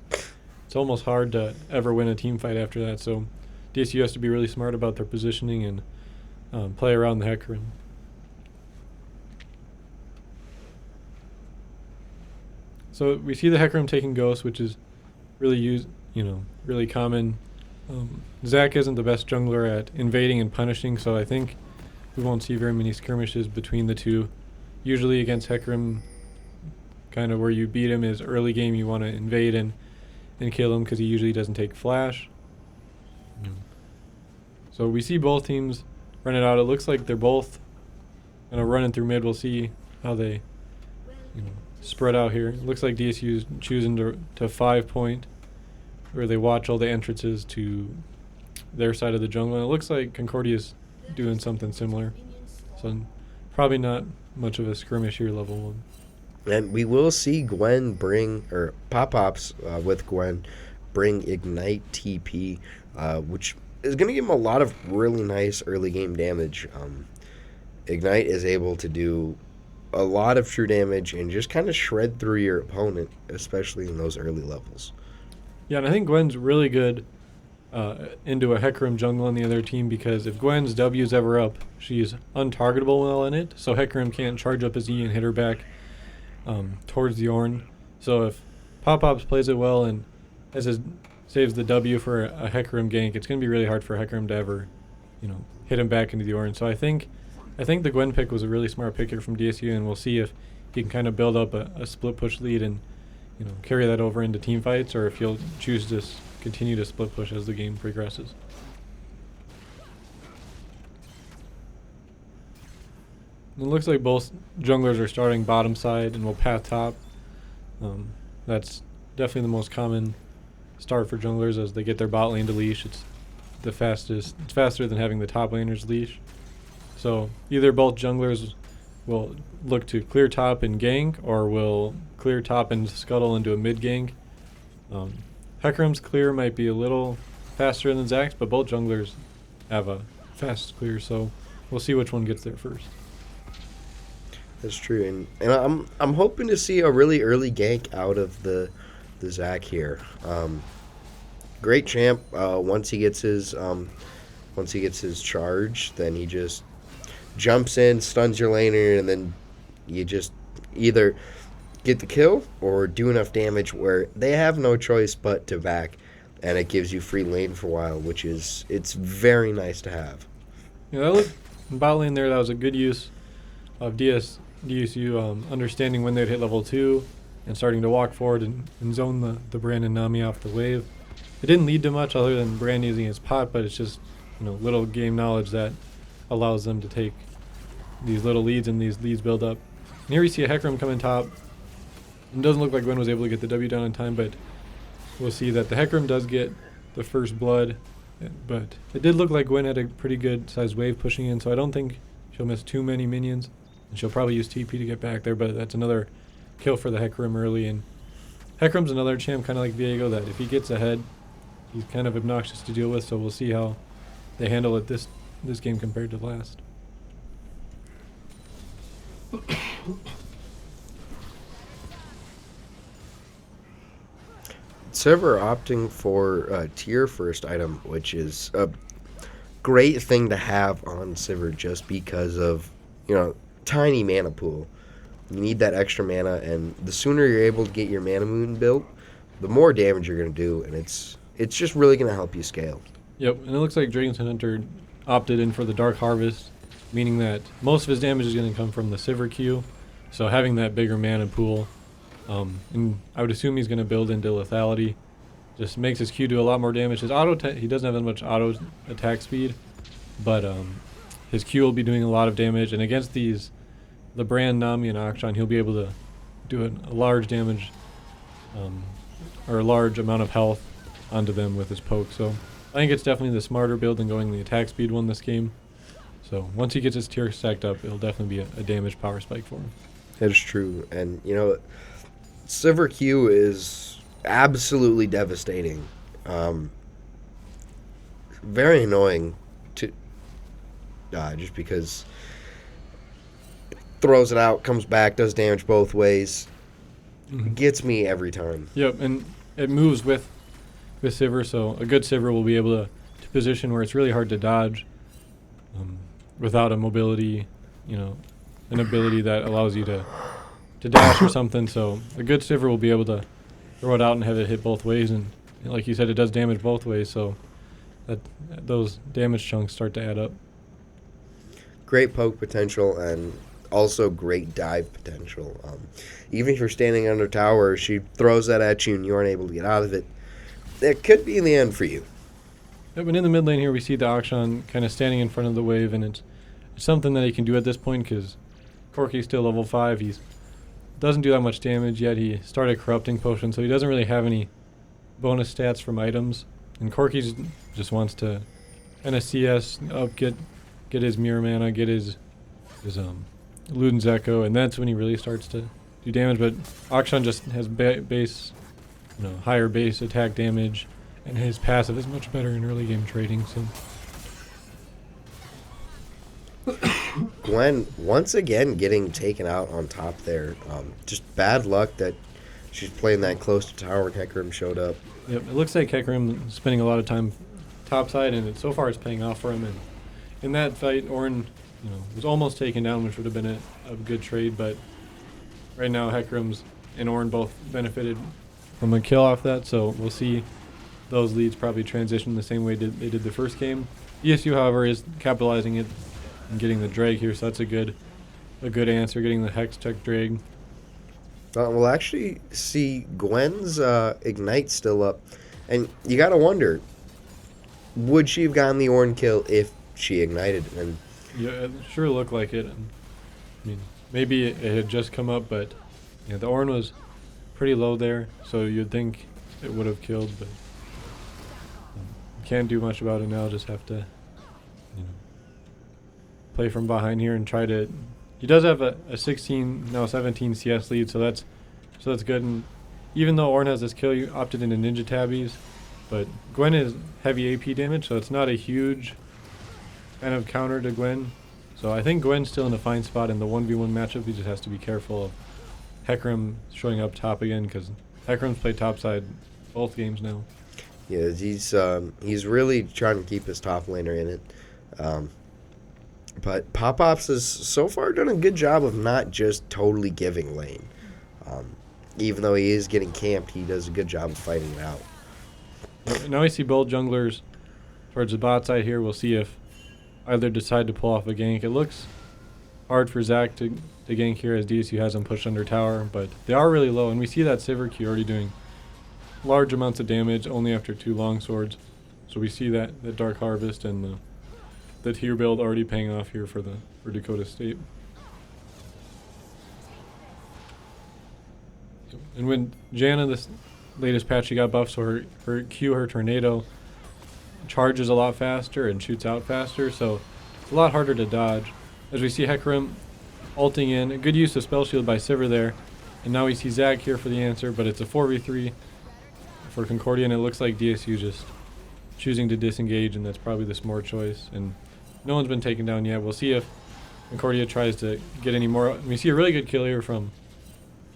almost hard to ever win a team fight after that. So DSU has to be really smart about their positioning and play around the Hecarim. So we see the Hecarim taking Ghost, which is really really common. Zach isn't the best jungler at invading and punishing, so I think we won't see very many skirmishes between the two. Usually against Hecarim, kind of where you beat him is early game you want to invade and kill him because he usually doesn't take flash. So we see both teams run it out. It looks like they're both running through mid. We'll see how they spread out here. It looks like DSU is choosing to 5-point, where they watch all the entrances to their side of the jungle. And it looks like Concordia is doing something similar. So probably not much of a skirmish here, level 1. And we will see Gwen bring, or Pop-Pops with Gwen, bring Ignite TP, which is going to give him a lot of really nice early game damage. Ignite is able to do a lot of true damage and just kind of shred through your opponent, especially in those early levels. Yeah, and I think Gwen's really good into a Hecarim jungle on the other team, because if Gwen's W's ever up, she's untargetable while in it, so Hecarim can't charge up his E and hit her back towards the Ornn. So if Pop-Pops plays it well and saves the W for a Hecarim gank, it's going to be really hard for Hecarim to ever, hit him back into the Ornn. So I think the Gwen pick was a really smart pick here from DSU, and we'll see if he can kind of build up a split push lead and carry that over into team fights, or if he'll choose to continue to split push as the game progresses. It looks like both junglers are starting bottom side and will path top. That's definitely the most common start for junglers as they get their bot lane to leash. It's the fastest. It's faster than having the top laners leash. So either both junglers will look to clear top and gank, or will clear top and scuttle into a mid gank. Hecarim's clear might be a little faster than Zach's, but both junglers have a fast clear, so we'll see which one gets there first. That's true, and I'm hoping to see a really early gank out of the Zach here. Great champ. Once he gets his charge, then he just jumps in, stuns your laner, and then you just either get the kill or do enough damage where they have no choice but to back, and it gives you free lane for a while, it's very nice to have. Yeah, that looked in bot lane there. That was a good use of DSU understanding when they'd hit level 2 and starting to walk forward and zone the Brand and Nami off the wave. It didn't lead to much other than Brand using his pot, but it's just little game knowledge that allows them to take these little leads, and these leads build up. And here we see a Hecarim coming top. It doesn't look like Gwen was able to get the W down in time, but we'll see that the Hecarim does get the first blood. But it did look like Gwen had a pretty good sized wave pushing in, so I don't think she'll miss too many minions. And she'll probably use TP to get back there, but that's another kill for the Hecarim early. And Hecarim's another champ, kind of like Viego, that if he gets ahead, he's kind of obnoxious to deal with, so we'll see how they handle it this game compared to last. Sivir opting for a tier first item, which is a great thing to have on Sivir just because of, tiny mana pool. You need that extra mana, and the sooner you're able to get your mana moon built, the more damage you're going to do, and it's just really going to help you scale. Yep, and it looks like Dragon's Hunter opted in for the Dark Harvest, meaning that most of his damage is going to come from the Sivir Q. So having that bigger mana pool, and I would assume he's going to build into lethality, just makes his Q do a lot more damage. His he doesn't have that much auto attack speed, but his Q will be doing a lot of damage. And against the Brand, Nami, and Akshan, he'll be able to do a large damage, or a large amount of health onto them with his poke. So I think it's definitely the smarter build than going the attack speed one this game. So once he gets his tier stacked up, it'll definitely be a damage power spike for him. That is true. And, Sivir Q is absolutely devastating. Very annoying to just because it throws it out, comes back, does damage both ways. Gets me every time. Yep, and it moves with Sivir, so a good Sivir will be able to position where it's really hard to dodge without a mobility, an ability that allows you to dash or something. So a good Sivir will be able to throw it out and have it hit both ways, and like you said, it does damage both ways, so that those damage chunks start to add up. Great poke potential and also great dive potential. Even if you're standing under tower, she throws that at you and you aren't able to get out of it. That could be in the end for you. Yep, and in the mid lane here, we see the Akshan kind of standing in front of the wave, and it's something that he can do at this point because Corki's still level 5. He doesn't do that much damage yet. He started Corrupting Potion, so he doesn't really have any bonus stats from items. And Corki just wants to kind of CS up, get his Mirror Mana, get his Luden's Echo, and that's when he really starts to do damage. But Akshan just has base, higher base attack damage, and his passive is much better in early game trading. So Gwen once again getting taken out on top there. Just bad luck that she's playing that close to tower when Hecarim showed up. yep, it looks like Hecarim is spending a lot of time topside, and so far it's paying off for him. And in that fight, Ornn, was almost taken down, which would have been a good trade. But right now, Hecarim's and Ornn both benefited from a kill off that. So we'll see those leads probably transition the same way they did the first game. ESU, however, is capitalizing it and getting the drag here, so that's a good answer, getting the Hex Tech drag. We'll actually see Gwen's Ignite still up. And you got to wonder, would she have gotten the Ornn kill if she ignited? And Yeah, it sure looked like it. I mean, maybe it had just come up, but the Ornn was pretty low there, so you'd think it would have killed, but can't do much about it now. Just have to play from behind here and try to. He does have a 16, now 17 CS lead, so that's good. And even though Ornn has this kill, you opted into Ninja Tabbies, but Gwen is heavy AP damage, so it's not a huge kind of counter to Gwen. So I think Gwen's still in a fine spot in the 1v1 matchup. He just has to be careful of Hecarim showing up top again, because Hecarim's played topside both games now. yeah, he's really trying to keep his top laner in it. But Pop-Ops has so far done a good job of not just totally giving lane. Even though he is getting camped, he does a good job of fighting it out. Now we see both junglers towards the bot side here. We'll see if either decide to pull off a gank. It looks hard for Zach to gank here as DSU has him pushed under tower, but they are really low, and we see that Sivir Q already doing large amounts of damage only after 2 long swords. So we see that the Dark Harvest and the tier build already paying off here for Dakota State. And when Janna, this latest patch, she got buffed, so her Q, her tornado, charges a lot faster and shoots out faster, so it's a lot harder to dodge. As we see Hecarim ulting in, a good use of Spell Shield by Sivir there, and now we see Zach here for the answer, but it's a 4v3 for Concordia, and it looks like DSU just choosing to disengage, and that's probably the smart choice. And no one's been taken down yet. We'll see if Concordia tries to get any more. We see a really good kill here from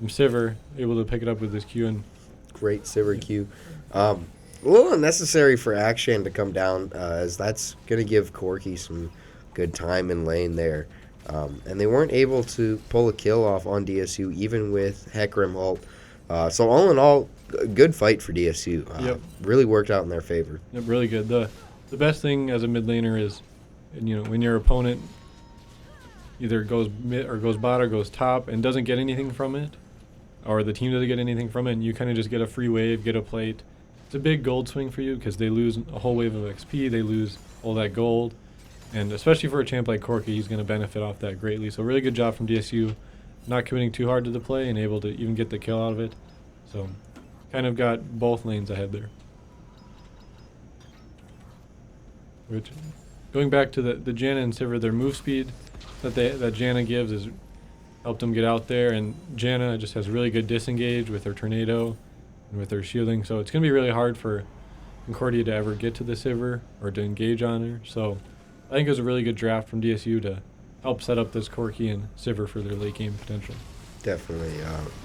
Sivir, able to pick it up with his Q. And Great Sivir Q. A little unnecessary for Akshan to come down, as that's going to give Corki some good time in lane there. And they weren't able to pull a kill off on DSU, even with Hecarim ult. So all in all, a good fight for DSU. Yep. Really worked out in their favor. Yep, really good. The best thing as a mid laner is, when your opponent either goes mid or goes bot or goes top and doesn't get anything from it, or the team doesn't get anything from it, and you kind of just get a free wave, get a plate. It's a big gold swing for you because they lose a whole wave of XP, they lose all that gold, and especially for a champ like Corki, he's going to benefit off that greatly. So really good job from DSU, not committing too hard to the play and able to even get the kill out of it. So kind of got both lanes ahead there. Which, going back to the Janna and Sivir, their move speed that Janna gives has helped them get out there, and Janna just has really good disengage with her tornado and with her shielding, so it's going to be really hard for Concordia to ever get to the Sivir or to engage on her. So I think it was a really good draft from DSU to help set up this Corki and Sivir for their late game potential. Definitely.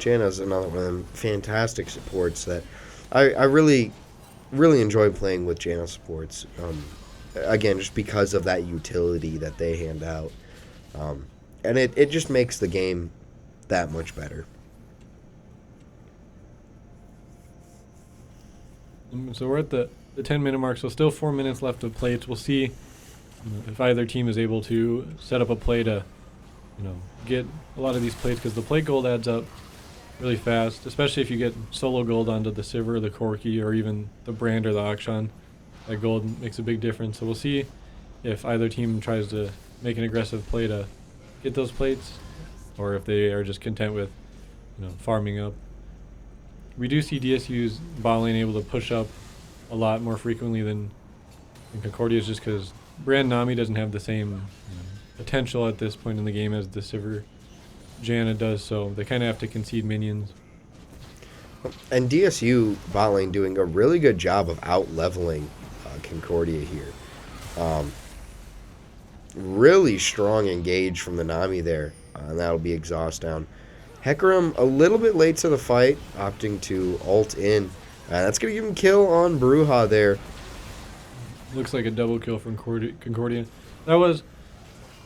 Janna's another one of them fantastic supports that I really, really enjoy playing with Janna supports. Again, just because of that utility that they hand out. And it just makes the game that much better. So we're at the 10-minute mark, so still 4 minutes left of plates. We'll see if either team is able to set up a play to get a lot of these plates, because the plate gold adds up really fast, especially if you get solo gold onto the Sivir, the Corki, or even the Brand or the Akshan. That gold makes a big difference. So we'll see if either team tries to make an aggressive play to get those plates, or if they are just content with farming up. We do see DSU's bot lane able to push up a lot more frequently than Concordia's, just because Brand Nami doesn't have the same potential at this point in the game as the Sivir Janna does, so they kind of have to concede minions. And DSU bot lane doing a really good job of out-leveling Concordia here. Really strong engage from the Nami there, and that'll be exhaust down. Hecarim a little bit late to the fight, opting to ult in. That's going to give him kill on Bruja there. Looks like a double kill from Concordia.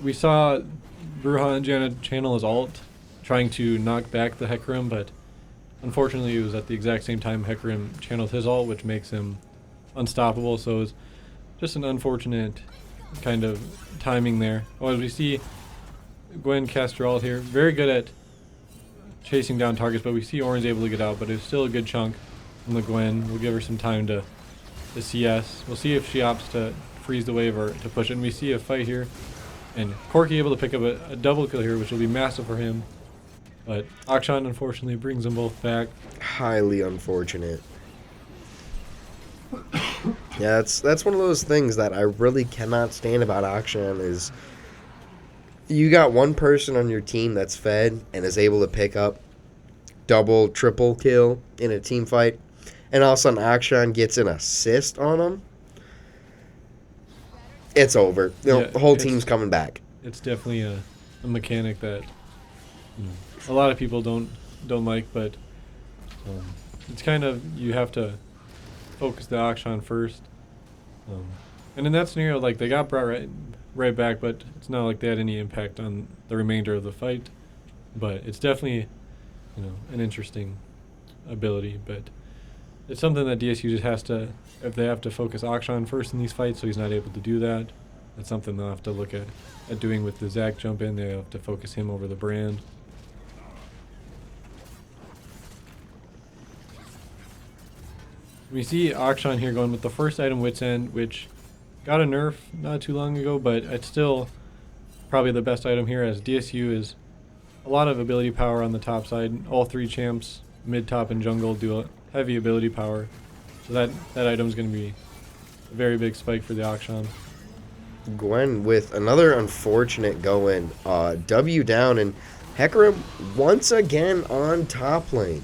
We saw Bruja and Janna channel his ult, trying to knock back the Hecarim, but unfortunately it was at the exact same time Hecarim channeled his ult, which makes him unstoppable. So it was just an unfortunate kind of timing there. As we see Gwen cast her ult here, very good at chasing down targets, but we see Orange able to get out, but it's still a good chunk from the Gwen. We'll give her some time to CS. We'll see if she opts to freeze the wave or to push it. And we see a fight here, and Corki able to pick up a double kill here, which will be massive for him. But Akshan unfortunately brings them both back. Highly unfortunate. Yeah, that's one of those things that I really cannot stand about Akshan is you got one person on your team that's fed and is able to pick up double, triple kill in a team fight, and all of a sudden Akshan gets an assist on him. It's over. The whole team's coming back. It's definitely a mechanic that a lot of people don't like, but it's kind of, you have to focus the Akshan first. And in that scenario, like, they got brought right back, but it's not like they had any impact on the remainder of the fight. But it's definitely, an interesting ability. But it's something that DSU just has to, if they have to focus Akshan first in these fights, so he's not able to do that, that's something they'll have to look at doing with the Zac jump in. They have to focus him over the Brand. We see Akshan here going with the first item, Wit's End, which got a nerf not too long ago, but it's still probably the best item here, as DSU is a lot of ability power on the top side. All three champs, mid, top, and jungle, do a heavy ability power. So that item's going to be a very big spike for the Akshan. Gwen with another unfortunate go-in. W down, and Hecarim once again on top lane.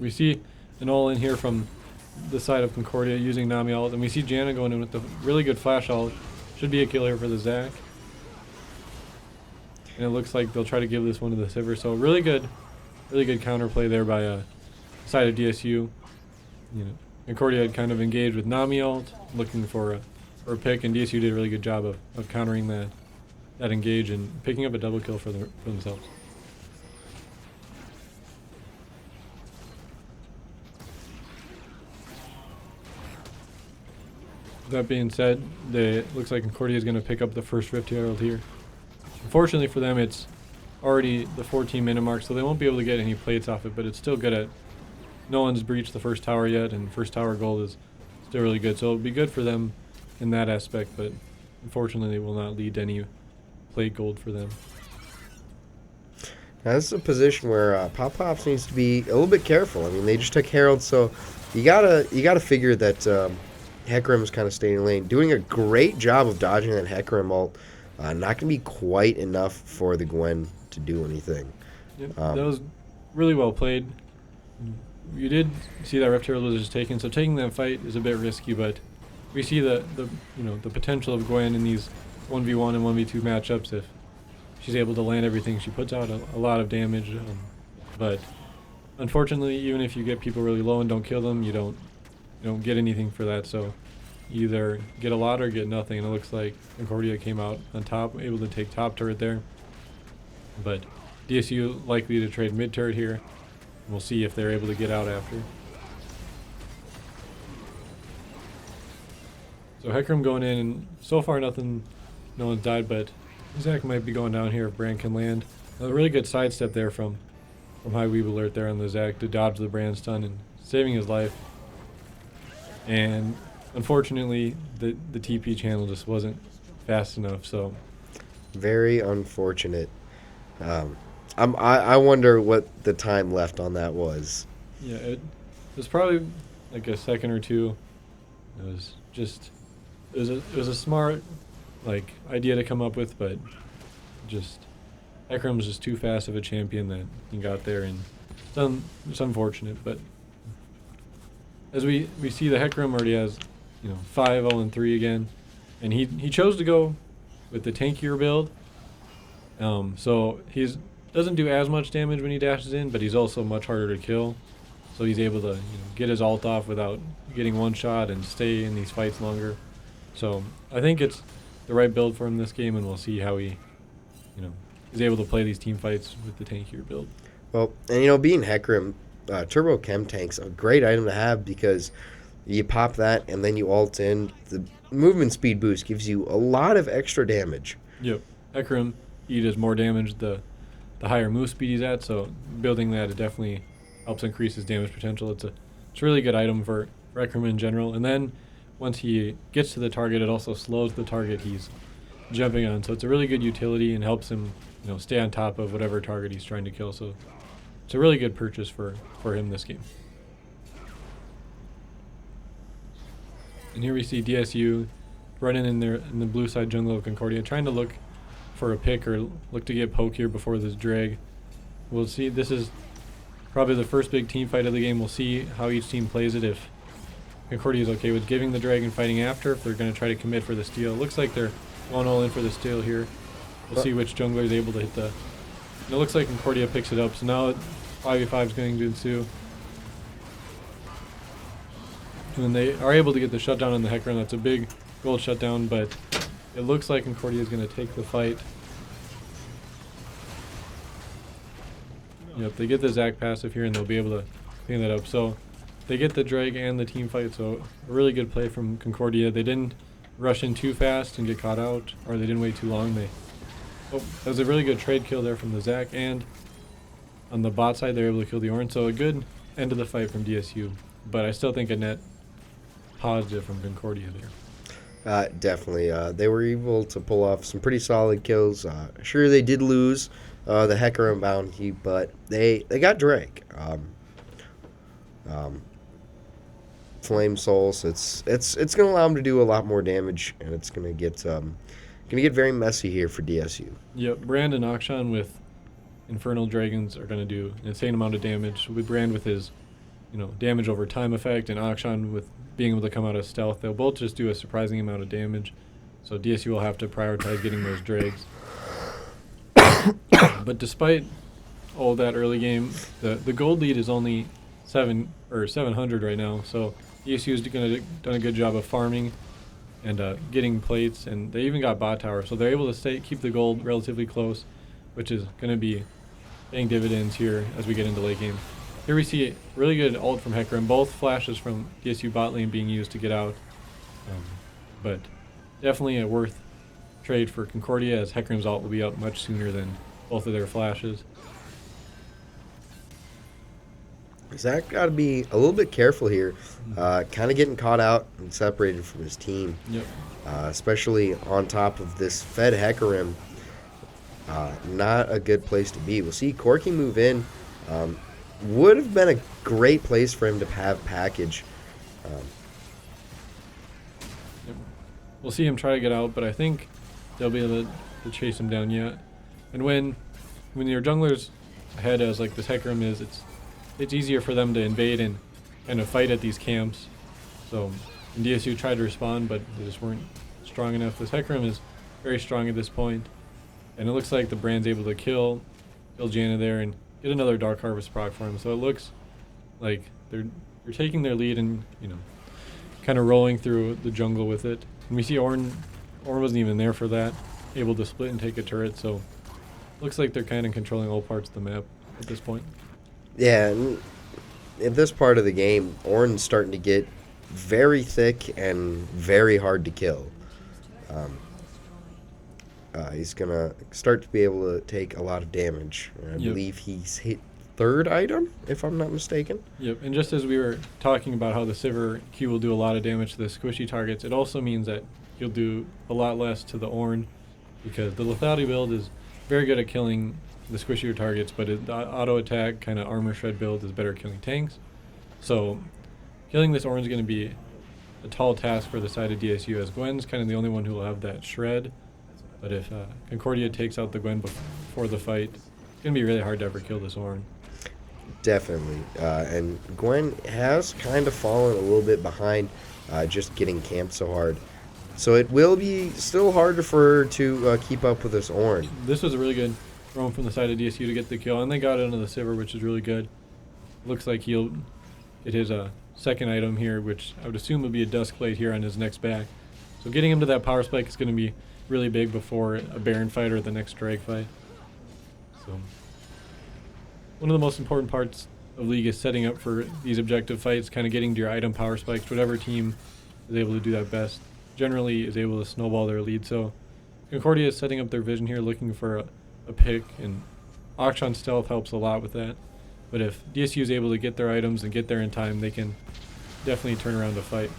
We see an all-in here from the side of Concordia using Nami ult, and we see Janna going in with the really good flash ult. Should be a killer for the Zac. And it looks like they'll try to give this one to the Sivir. So really good counterplay there by side of DSU. Concordia had kind of engaged with Nami ult, looking for a pick, and DSU did a really good job of countering that. that engage and picking up a double kill for themselves. That being said, it looks like Concordia is going to pick up the first Rift Herald here. Unfortunately for them, it's already the 14-minute mark, so they won't be able to get any plates off it, but it's still good at... No one's breached the first tower yet, and first tower gold is still really good, so it'll be good for them in that aspect, but unfortunately it will not lead to any plate gold for them. Now, this is a position where Pop Pops needs to be a little bit careful. I mean, they just took Herald, so you gotta figure that Hecarim's kind of staying in lane, doing a great job of dodging that Hecarim ult. Not gonna be quite enough for the Gwen to do anything. Yep, that was really well played. You did see that Rift Herald was just taken, so taking that fight is a bit risky, but we see the potential of Gwen in these 1v1 and 1v2 matchups if she's able to land everything. She puts out a lot of damage, but unfortunately, even if you get people really low and don't kill them, you don't get anything for that. So you either get a lot or get nothing. And it looks like Concordia came out on top, able to take top turret there. But DSU likely to trade mid turret here. We'll see if they're able to get out after. So Hecarim going in, and so far no one's died, but Zach might be going down here if Brand can land. A really good sidestep there from High Weeb Alert there on the Zach to dodge the Brand stun and saving his life. And unfortunately, the TP channel just wasn't fast enough, so... Very unfortunate. I wonder what the time left on that was. Yeah, it was probably like a second or two. It was just... It was a smart idea to come up with, but just Hecarim's just too fast of a champion that he got there, and it's unfortunate. But as we see, the Hecarim already has 5-0-3 again, and he chose to go with the tankier build. So he's doesn't do as much damage when he dashes in, but he's also much harder to kill. So he's able to get his ult off without getting one shot and stay in these fights longer. So I think it's the right build for him this game, and we'll see how he, is able to play these team fights with the tankier build. Well, and being Hecarim, Turbo Chem Tank's a great item to have because you pop that and then you ult in. The movement speed boost gives you a lot of extra damage. Yep. Hecarim, he does more damage the higher move speed he's at, so building that, it definitely helps increase his damage potential. It's a really good item for Hecarim in general. And then once he gets to the target, it also slows the target he's jumping on. So it's a really good utility and helps him, stay on top of whatever target he's trying to kill. So it's a really good purchase for him this game. And here we see DSU running in the blue side jungle of Concordia, trying to look for a pick or look to get poke here before this drag. We'll see. This is probably the first big team fight of the game. We'll see how each team plays it. If Concordia is okay with giving the drag and fighting after, if they're going to try to commit for the steal. It looks like they're going all in for the steal here. We'll see which jungler is able to hit the... And it looks like Concordia picks it up, so now 5v5 is going to ensue. And they are able to get the shutdown on the Hecarim. That's a big gold shutdown, but it looks like Concordia is going to take the fight. Yep, they get the Zac passive here, and they'll be able to clean that up. So they get the drag and the team fight, so a really good play from Concordia. They didn't rush in too fast and get caught out, or they didn't wait too long. That was a really good trade kill there from the Zac, and on the bot side, they're able to kill the Ornn. So a good end of the fight from DSU, but I still think a net positive from Concordia there. Definitely. They were able to pull off some pretty solid kills. Sure, they did lose the Hecarim bounty, but they got Drake. Flame Soul, so it's going to allow them to do a lot more damage, and it's going to get very messy here for DSU. Yep, Brand and Akshan with Infernal Dragons are going to do an insane amount of damage. With Brand with his, damage over time effect, and Akshan with being able to come out of stealth, they'll both just do a surprising amount of damage. So DSU will have to prioritize getting those drags. But despite all that early game, the gold lead is only 700 right now. So DSU has done a good job of farming and getting plates, and they even got bot tower, so they're able to keep the gold relatively close, which is going to be paying dividends here as we get into late game. Here we see a really good ult from Hecarim, both flashes from DSU bot lane being used to get out, but definitely a worth trade for Concordia, as Hecarim's ult will be up much sooner than both of their flashes. Zach got to be a little bit careful here, kind of getting caught out and separated from his team, Yep. especially on top of this fed Hecarim. Not a good place to be. We'll see Corki move in. Would have been a great place for him to have package. We'll see him try to get out, but I think they'll be able to chase him down yet. And when your jungler's ahead, as like this Hecarim is, it's easier for them to invade and kind of fight at these camps. So DSU tried to respond, but they just weren't strong enough. This Hecarim is very strong at this point, and it looks like the Brand's able to kill Janna there and get another Dark Harvest proc for him. So it looks like they're taking their lead and, you know, kind of rolling through the jungle with it. And we see Ornn wasn't even there for that, able to split and take a turret. So looks like they're kind of controlling all parts of the map at this point. Yeah, and in this part of the game, Ornn's starting to get very thick and very hard to kill. He's going to start to be able to take a lot of damage. I believe he's hit third item, if I'm not mistaken. Yep, and just as we were talking about how the Sivir Q will do a lot of damage to the squishy targets, it also means that you'll do a lot less to the Ornn, because the lethality build is very good at killing the squishier targets, but the auto attack kind of armor shred build is better at killing tanks. So killing this Ornn is going to be a tall task for the side of DSU, as Gwen's kind of the only one who will have that shred. But if Concordia takes out the Gwen before the fight, it's going to be really hard to ever kill this Ornn. Definitely. And Gwen has kind of fallen a little bit behind, just getting camped so hard. So it will be still harder for her to keep up with this Ornn. This was a really good roam from the side of DSU to get the kill, and they got it into the Sivir, which is really good. Looks like he'll get his second item here, which I would assume will be a Dusk Plate here on his next back. So getting him to that power spike is going to be really big before a Baron fight or the next Drake fight. So one of the most important parts of League is setting up for these objective fights, kind of getting to your item power spikes. Whatever team is able to do that best generally is able to snowball their lead. So Concordia is setting up their vision here, looking for a pick, and Akshan stealth helps a lot with that. But if DSU is able to get their items and get there in time, they can definitely turn around the fight.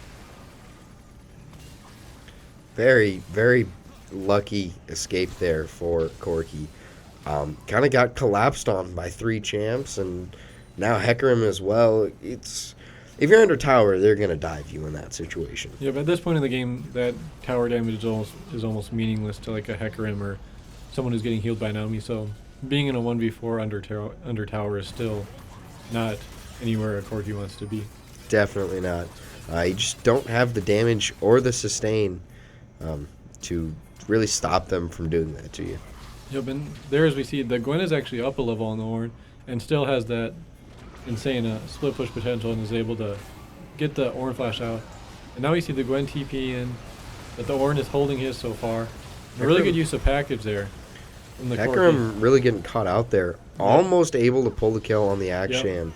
Very, very lucky escape there for Corki. Kind of got collapsed on by 3 champs, and now Hecarim as well. If you're under tower, they're going to dive you in that situation. Yeah, but at this point in the game, that tower damage is almost meaningless to like a Hecarim or someone who's getting healed by Naomi. So being in a 1v4 under tower is still not anywhere a Corki wants to be. Definitely not. You just don't have the damage or the sustain to really stop them from doing that to you. Yep, and there as we see, the Gwen is actually up a level on the Ornn and still has that insane split push potential and is able to get the Ornn flash out. And now we see the Gwen TP in, but the Ornn is holding his so far. A really good use of package there from the Corki. Hecarim really getting caught out there. Yep. Almost able to pull the kill on the Akshan.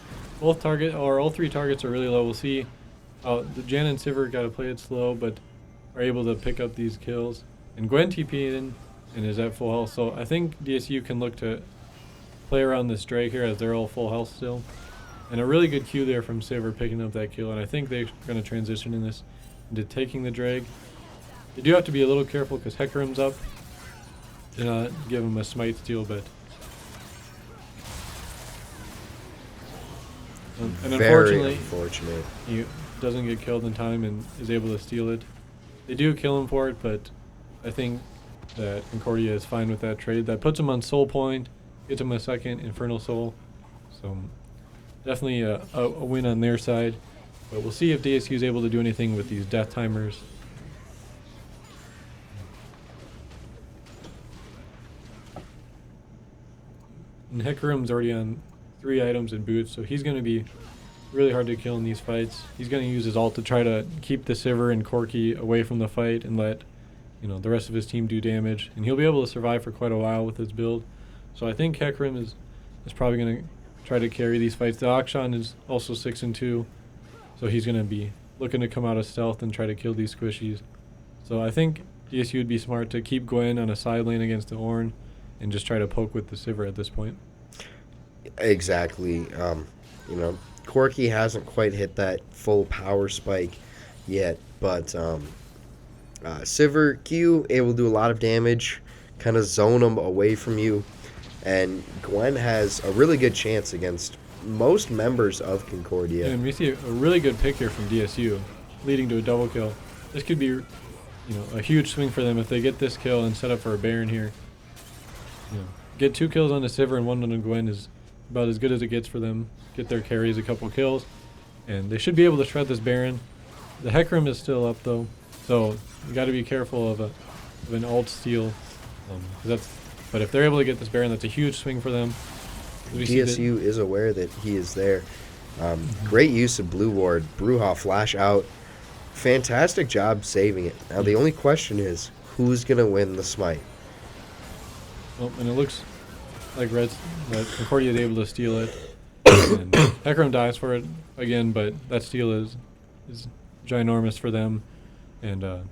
Yep. All 3 targets are really low. We'll see the Janna and Sivir got to play it slow, but are able to pick up these kills. And Gwen TP in and is at full health. So I think DSU can look to play around this Drake here as they're all full health still. And a really good Q there from Sivir picking up that kill. And I think they're going to transition in this into taking the Drake. They do have to be a little careful because Hecarim's up. Do not give him a smite steal, but and Very unfortunately, unfortunate. he doesn't get killed in time and is able to steal it. They do kill him for it, but I think that Concordia is fine with that trade. That puts him on Soul Point, gets him a second Infernal Soul. So definitely a win on their side. But we'll see if DSU is able to do anything with these death timers. And Hecarim's already on 3 items and boots, so he's going to be really hard to kill in these fights. He's going to use his ult to try to keep the Sivir and Corki away from the fight and let the rest of his team do damage. And he'll be able to survive for quite a while with his build. So I think Hecarim is probably going to try to carry these fights. The Akshan is also 6-2, so he's going to be looking to come out of stealth and try to kill these squishies. So I think DSU would be smart to keep Gwen on a side lane against the Ornn and just try to poke with the Sivir at this point. Exactly. Corki hasn't quite hit that full power spike yet, but Sivir Q able to do a lot of damage, kind of zone him away from you, and Gwen has a really good chance against most members of Concordia. And we see a really good pick here from DSU, leading to a double kill. This could be, a huge swing for them if they get this kill and set up for a Baron here. Get 2 kills on the Sivir and 1 on the Gwen is about as good as it gets for them. Get their carries a couple kills, and they should be able to shred this Baron. The Hecarim is still up though, so you got to be careful of an ult steal. But if they're able to get this Baron, that's a huge swing for them. DSU is aware that he is there. Great use of Blue Ward. Bruja flash out. Fantastic job saving it. Now the only question is, who's going to win the smite? Well, and it looks like that Concordia is able to steal it. And Hecarim dies for it again, but that steal is ginormous for them. And so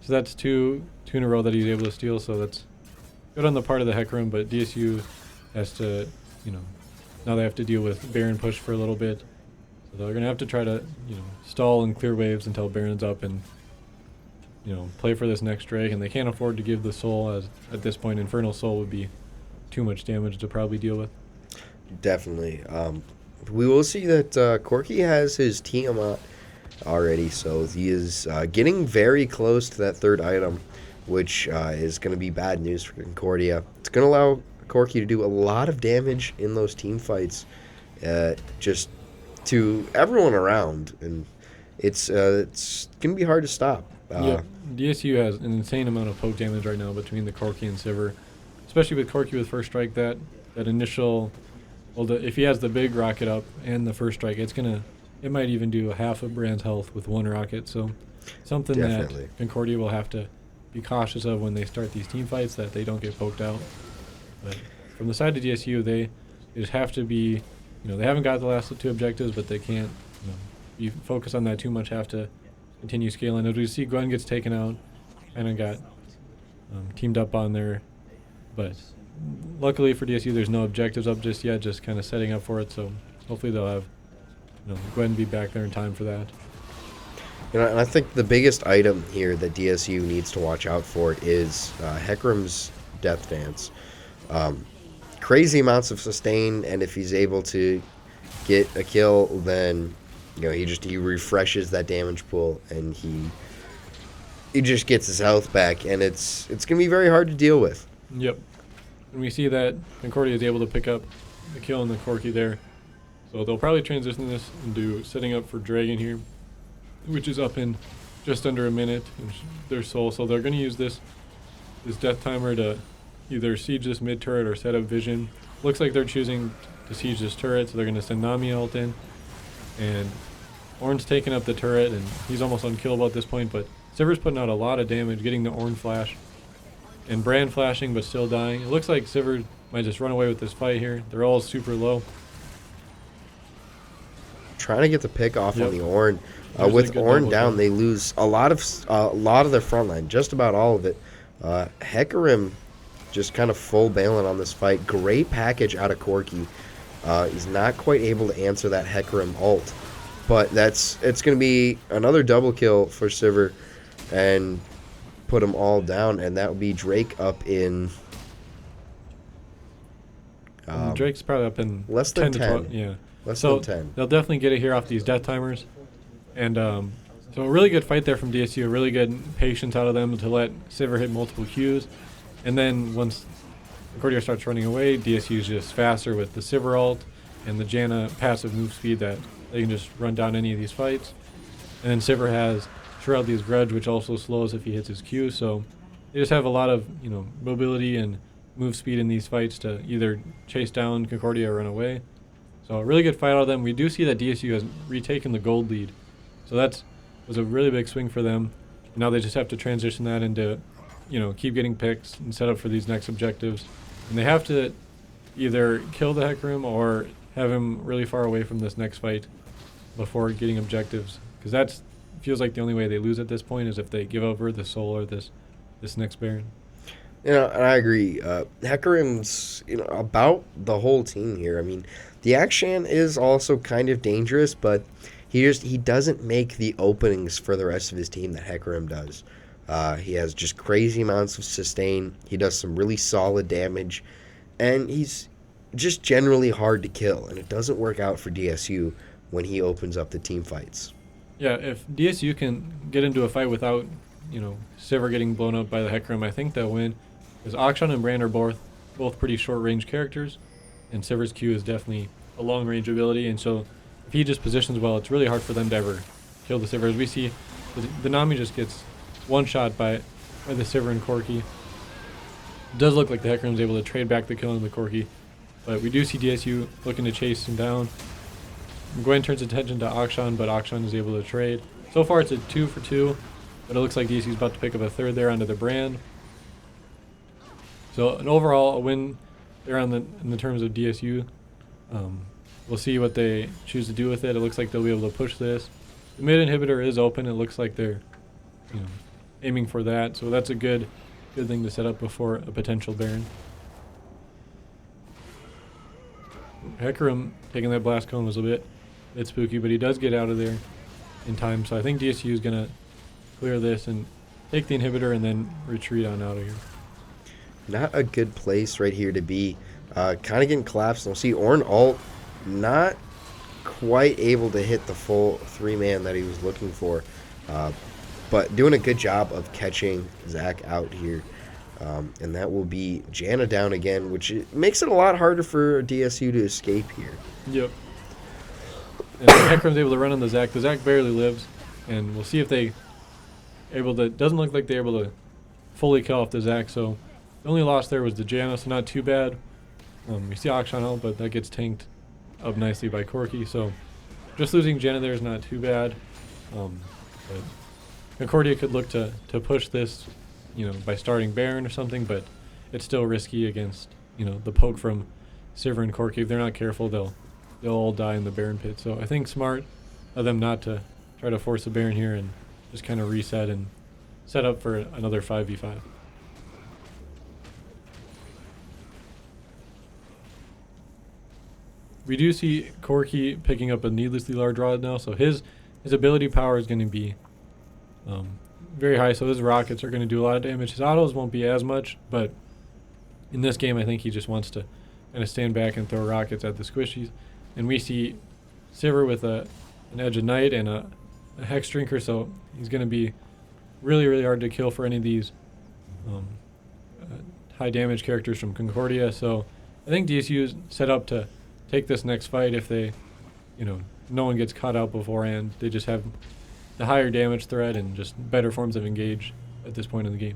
that's two in a row that he's able to steal, so that's good on the part of the Hecarim, but DSU has to, now they have to deal with Baron push for a little bit. So they're going to have to try to, stall and clear waves until Baron's up and, play for this next Drake. And they can't afford to give the Soul, as at this point Infernal Soul would be too much damage to probably deal with. Definitely. We will see that Corki has his Tiamat already, so he is getting very close to that third item, which is going to be bad news for Concordia. It's going to allow Corki to do a lot of damage in those team fights, just to everyone around, and it's going to be hard to stop. Yeah, DSU has an insane amount of poke damage right now between the Corki and Sivir, especially with Corki with first strike. That initial, if he has the big rocket up and the first strike, it might even do a half of Brand's health with one rocket. So something Definitely. that Concordia will have to be cautious of when they start these team fights, that they don't get poked out. But from the side of DSU, they just have to be, they haven't got the last 2 objectives, but they can't, you focus on that too much, have to continue scaling. As we see, Gwen gets taken out, kind of got teamed up on there. But luckily for DSU, there's no objectives up just yet, just kind of setting up for it. So hopefully they'll have, Gwen be back there in time for that. And I think the biggest item here that DSU needs to watch out for is Hecarim's Death Dance. Crazy amounts of sustain, and if he's able to get a kill, then he refreshes that damage pool, and he just gets his health back, and it's gonna be very hard to deal with. Yep. And we see that Concordia is able to pick up the kill on the Corki there. So they'll probably transition this into setting up for Dragon here, which is up in just under a minute in their Soul. So they're going to use this death timer to either siege this mid turret or set up vision. Looks like they're choosing to siege this turret, so they're going to send Nami ult in. And Ornn's taking up the turret, and he's almost unkillable at this point, but Sivir's putting out a lot of damage, getting the Ornn flash. And Brand flashing, but still dying. It looks like Sivir might just run away with this fight here. They're all super low. Trying to get the pick off on the Ornn. There's With a good Ornn double down, kill. they lose a lot of their front line, just about all of it. Hecarim just kind of full bailing on this fight. Great package out of Corki. He's not quite able to answer that Hecarim ult, but it's going to be another double kill for Sivir, and put them all down, and that would be Drake up in. Drake's probably up in less than 10 to 10. 12. Yeah. Less So than 10. they'll definitely get it here off these death timers. And so a really good fight there from DSU, a really good patience out of them to let Sivir hit multiple Qs. And then once Concordia starts running away, DSU is just faster with the Sivir ult and the Janna passive move speed that they can just run down any of these fights. And then Sivir has Shroudly's Grudge, which also slows if he hits his Q. So they just have a lot of mobility and move speed in these fights to either chase down Concordia or run away. So a really good fight out of them. We do see that DSU has retaken the gold lead. So that was a really big swing for them. And now they just have to transition that into, keep getting picks and set up for these next objectives. And they have to either kill the Hecarim or have him really far away from this next fight before getting objectives. Because that feels like the only way they lose at this point is if they give over the soul or this next Baron. And I agree. Hecarim's, about the whole team here. I mean, the Akshan is also kind of dangerous, but he doesn't make the openings for the rest of his team that Hecarim does. He has just crazy amounts of sustain. He does some really solid damage, and he's just generally hard to kill, and it doesn't work out for DSU when he opens up the team fights. Yeah, if DSU can get into a fight without, Sivir getting blown up by the Hecarim, I think they'll win. Because Akshan and Brand are both pretty short-range characters, and Sivir's Q is definitely a long-range ability, and so if he just positions well, it's really hard for them to ever kill the Sivir. As we see, the Nami just gets one shot by the Sivir and Corki. It does look like the Hecarim's able to trade back the kill on the Corki, but we do see DSU looking to chase him down. Gwen turns attention to Akshan, but Akshan is able to trade. So far it's a 2 for 2, but it looks like DSU's about to pick up a third there onto the Brand. So an overall a win there in the terms of DSU. We'll see what they choose to do with it. It looks like they'll be able to push this. The mid inhibitor is open. It looks like they're aiming for that. So that's a good thing to set up before a potential Baron. Hecarim taking that blast cone was a bit spooky, but he does get out of there in time. So I think DSU is going to clear this and take the inhibitor and then retreat on out of here. Not a good place right here to be. Kind of getting collapsed. We'll see Ornn ult not quite able to hit the full 3-man that he was looking for. But doing a good job of catching Zac out here. And that will be Janna down again, which makes it a lot harder for DSU to escape here. Yep. And Hecarim's able to run on the Zac. The Zac barely lives. And we'll see if they doesn't look like they're able to fully kill off the Zac. So the only loss there was the Janna, so not too bad. We see Akshan out, but that gets tanked up nicely by Corki. So just losing Janna there is not too bad. But Concordia could look to push this, by starting Baron or something, but it's still risky against, the poke from Sivir and Corki. If they're not careful, they'll all die in the Baron pit. So I think smart of them not to try to force a Baron here and just kind of reset and set up for another 5v5. We do see Corki picking up a needlessly large rod now, so his ability power is going to be very high, so his rockets are going to do a lot of damage. His autos won't be as much, but in this game I think he just wants to kind of stand back and throw rockets at the squishies. And we see Sivir with an Edge of Night and a Hex Drinker, so he's going to be really, really hard to kill for any of these high damage characters from Concordia. So I think DSU is set up to take this next fight if they, no one gets caught out beforehand. They just have the higher damage threat and just better forms of engage at this point in the game.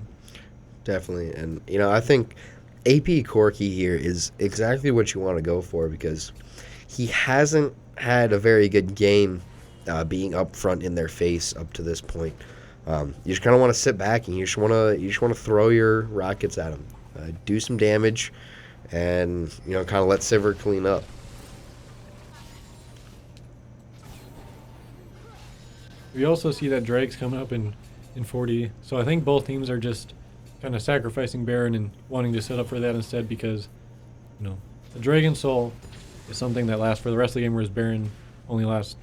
Definitely. And, I think AP Corki here is exactly what you want to go for because he hasn't had a very good game being up front in their face up to this point. You just kind of want to sit back and you just want to throw your rockets at him, do some damage, and kind of let Sivir clean up. We also see that Drake's coming up in 40, so I think both teams are just kind of sacrificing Baron and wanting to set up for that instead because, the Dragon Soul is something that lasts for the rest of the game, whereas Baron only lasts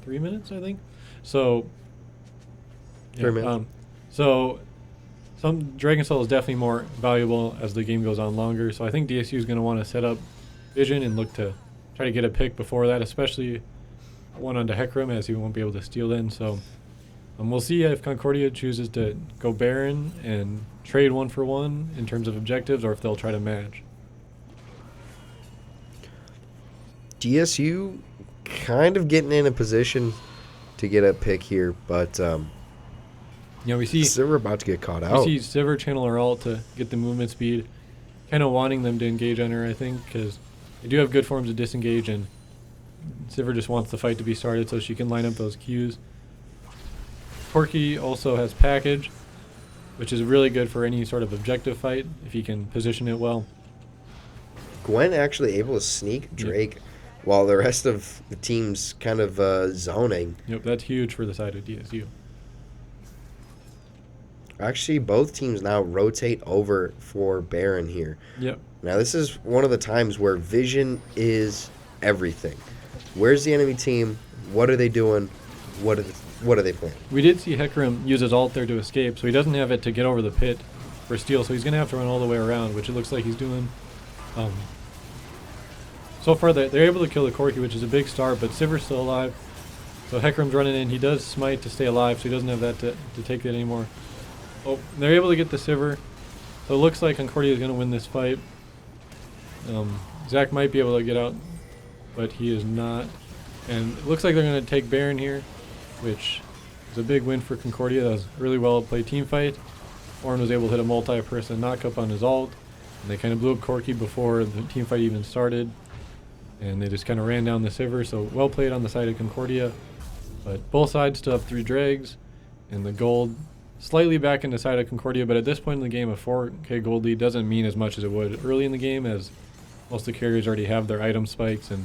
3 minutes, I think. So, 3 minutes. So some Dragon Soul is definitely more valuable as the game goes on longer. So I think DSU is going to want to set up Vision and look to try to get a pick before that, especially one onto Hecarim as he won't be able to steal in. So we'll see if Concordia chooses to go Baron and trade 1-for-1 in terms of objectives or if they'll try to match. DSU kind of getting in a position to get a pick here, but we see Sivir about to get caught out. We see Sivir channel her ult to get the movement speed, kind of wanting them to engage on her, I think, because they do have good forms of disengage, and Sivir just wants the fight to be started so she can line up those Qs. Corki also has package, which is really good for any sort of objective fight if he can position it well. Gwen actually able to sneak Drake while the rest of the team's kind of zoning. Yep, that's huge for the side of DSU. Actually, both teams now rotate over for Baron here. Yep. Now, this is one of the times where vision is everything. Where's the enemy team? What are they doing? What are they planning? We did see Hecarim use his ult there to escape, so he doesn't have it to get over the pit for steal, so he's going to have to run all the way around, which it looks like he's doing. So far, they're able to kill the Corki, which is a big start, but Sivir's still alive. So Hecarim's running in. He does smite to stay alive, so he doesn't have that to take it anymore. Oh, they're able to get the Sivir. So it looks like Concordia is going to win this fight. Zach might be able to get out, but he is not. And it looks like they're going to take Baron here, which is a big win for Concordia. That was a really well played team fight. Orin was able to hit a multi-person knock-up on his ult. And they kind of blew up Corki before the team fight even started. And they just kind of ran down the Sivir, so well played on the side of Concordia. But both sides still have 3 drags, and the gold slightly back in the side of Concordia, but at this point in the game, a 4k gold lead doesn't mean as much as it would early in the game, as most of the carriers already have their item spikes, and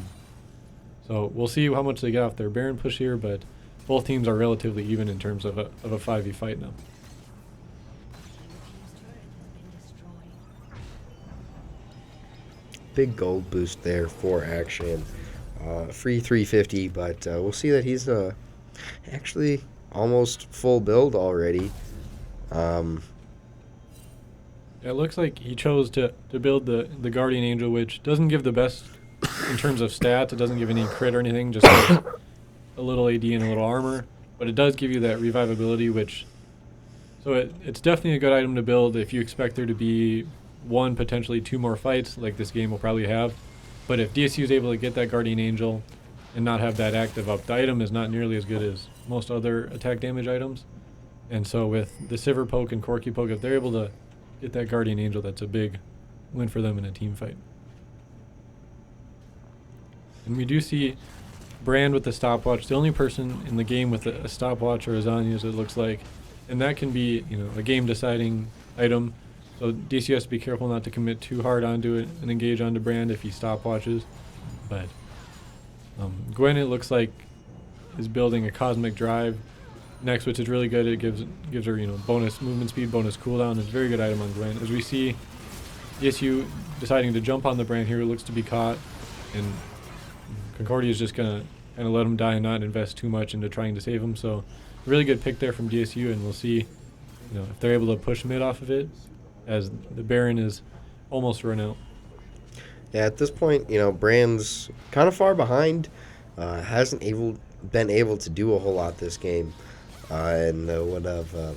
so we'll see how much they get off their Baron push here, but both teams are relatively even in terms of a 5v fight now. Big gold boost there for Action. Free 350, but we'll see that he's actually almost full build already. It looks like he chose to build the Guardian Angel, which doesn't give the best in terms of stats. It doesn't give any crit or anything, just gives a little AD and a little armor. But it does give you that revivability, which... So it's definitely a good item to build if you expect there to be 1, potentially 2 more fights, like this game will probably have. But if DSU is able to get that Guardian Angel and not have that active up, the item is not nearly as good as most other attack damage items. And so with the Sivir poke and Corki poke, if they're able to get that Guardian Angel, that's a big win for them in a team fight. And we do see Brand with the stopwatch, the only person in the game with a stopwatch or a Zanyas, it looks like. And that can be, a game-deciding item. So DSU has to be careful not to commit too hard onto it and engage onto Brand if he stopwatches. But Gwen, it looks like, is building a Cosmic Drive next, which is really good. It gives her, bonus movement speed, bonus cooldown. It's a very good item on Gwen. As we see DSU deciding to jump on the Brand here, it looks to be caught, and Concordia is just going to kind of let him die and not invest too much into trying to save him. So really good pick there from DSU, and we'll see if they're able to push mid off of it, as the Baron is almost run out. Yeah, at this point, Brand's kind of far behind. Hasn't been able to do a whole lot this game, and would have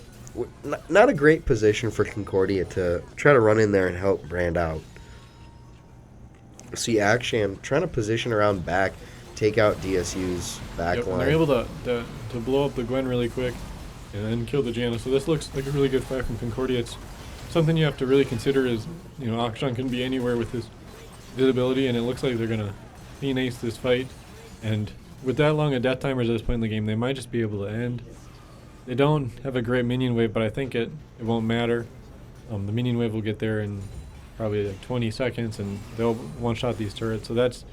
not a great position for Concordia to try to run in there and help Brand out. See Akshan trying to position around back, take out DSU's back Yep, line. and they're able to blow up the Gwen really quick and then kill the Janna. So this looks like a really good fight from Concordia. It's something you have to really consider is, Akshan can be anywhere with his visibility, and it looks like they're going to clean ace this fight. And with that long a death timers at this point in the game, they might just be able to end. They don't have a great minion wave, but I think it won't matter. The minion wave will get there in probably like 20 seconds, and they'll one-shot these turrets. So that's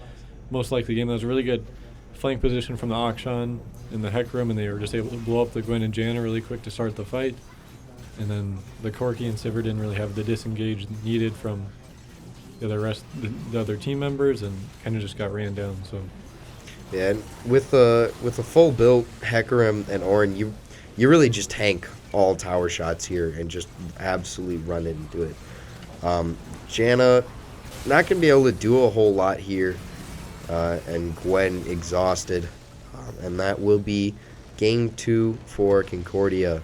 most likely the game. That was a really good flank position from the Akshan in the Hecarim, and they were just able to blow up the Gwen and Janna really quick to start the fight. And then the Corki and Sivir didn't really have the disengage needed from the other team members, and kind of just got ran down. So Yeah, and with a full built Hecarim and Orin, you really just tank all tower shots here and just absolutely run into it. Janna not going to be able to do a whole lot here, and Gwen exhausted, and that will be game 2 for Concordia,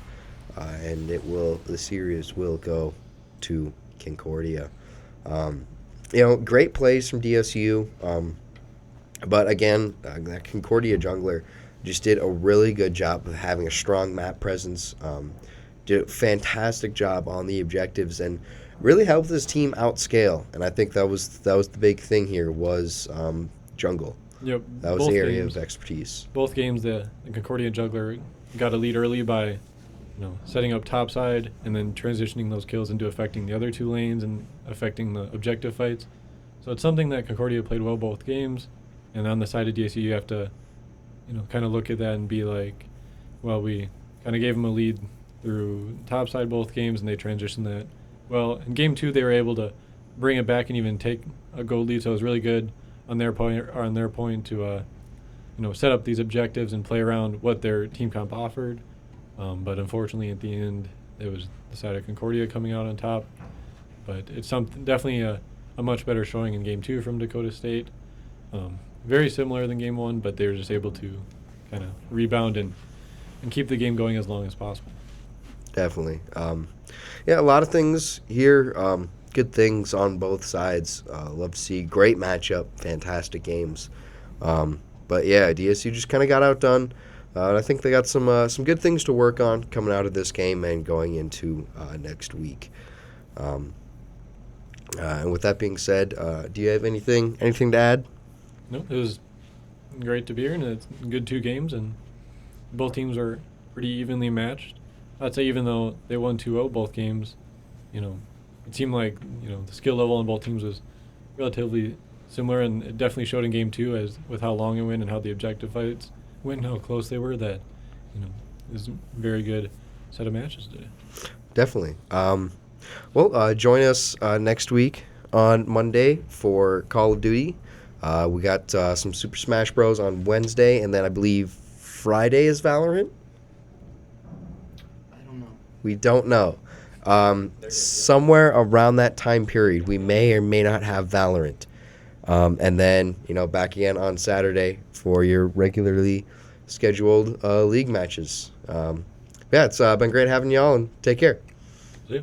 and the series will go to Concordia. Great plays from DSU, but again, that Concordia jungler just did a really good job of having a strong map presence, did a fantastic job on the objectives, and really helped this team outscale. And I think that was the big thing here was jungle. Yep. That was both the area games, of expertise. Both games, the Concordia juggler got a lead early by, setting up topside and then transitioning those kills into affecting the other two lanes and affecting the objective fights. So it's something that Concordia played well both games. And on the side of DSU, you have to, kind of look at that and be like, well, we kind of gave them a lead through topside both games, and they transitioned that. Well, in game 2, they were able to bring it back and even take a gold lead. So it was really good on their point to set up these objectives and play around what their team comp offered. But unfortunately, at the end, it was the side of Concordia coming out on top. But it's definitely a much better showing in game 2 from Dakota State. Very similar than game 1, but they were just able to kind of rebound and keep the game going as long as possible. Definitely. A lot of things here. Good things on both sides. Love to see great matchup, fantastic games. But yeah, DSU just kind of got outdone. And I think they got some good things to work on coming out of this game and going into next week. And with that being said, do you have anything to add? No, it was great to be here, and it's good 2 games, and both teams are pretty evenly matched. I'd say even though they won 2-0 both games, it seemed like the skill level on both teams was relatively similar, and it definitely showed in game 2 as with how long it went and how the objective fights went and how close they were. That it was a very good set of matches today. Definitely. Join us next week on Monday for Call of Duty. We got some Super Smash Bros. On Wednesday, and then I believe Friday is Valorant. I don't know. We don't know. Somewhere around that time period, we may or may not have Valorant. And then, back again on Saturday for your regularly scheduled league matches. It's been great having y'all, and take care. See ya.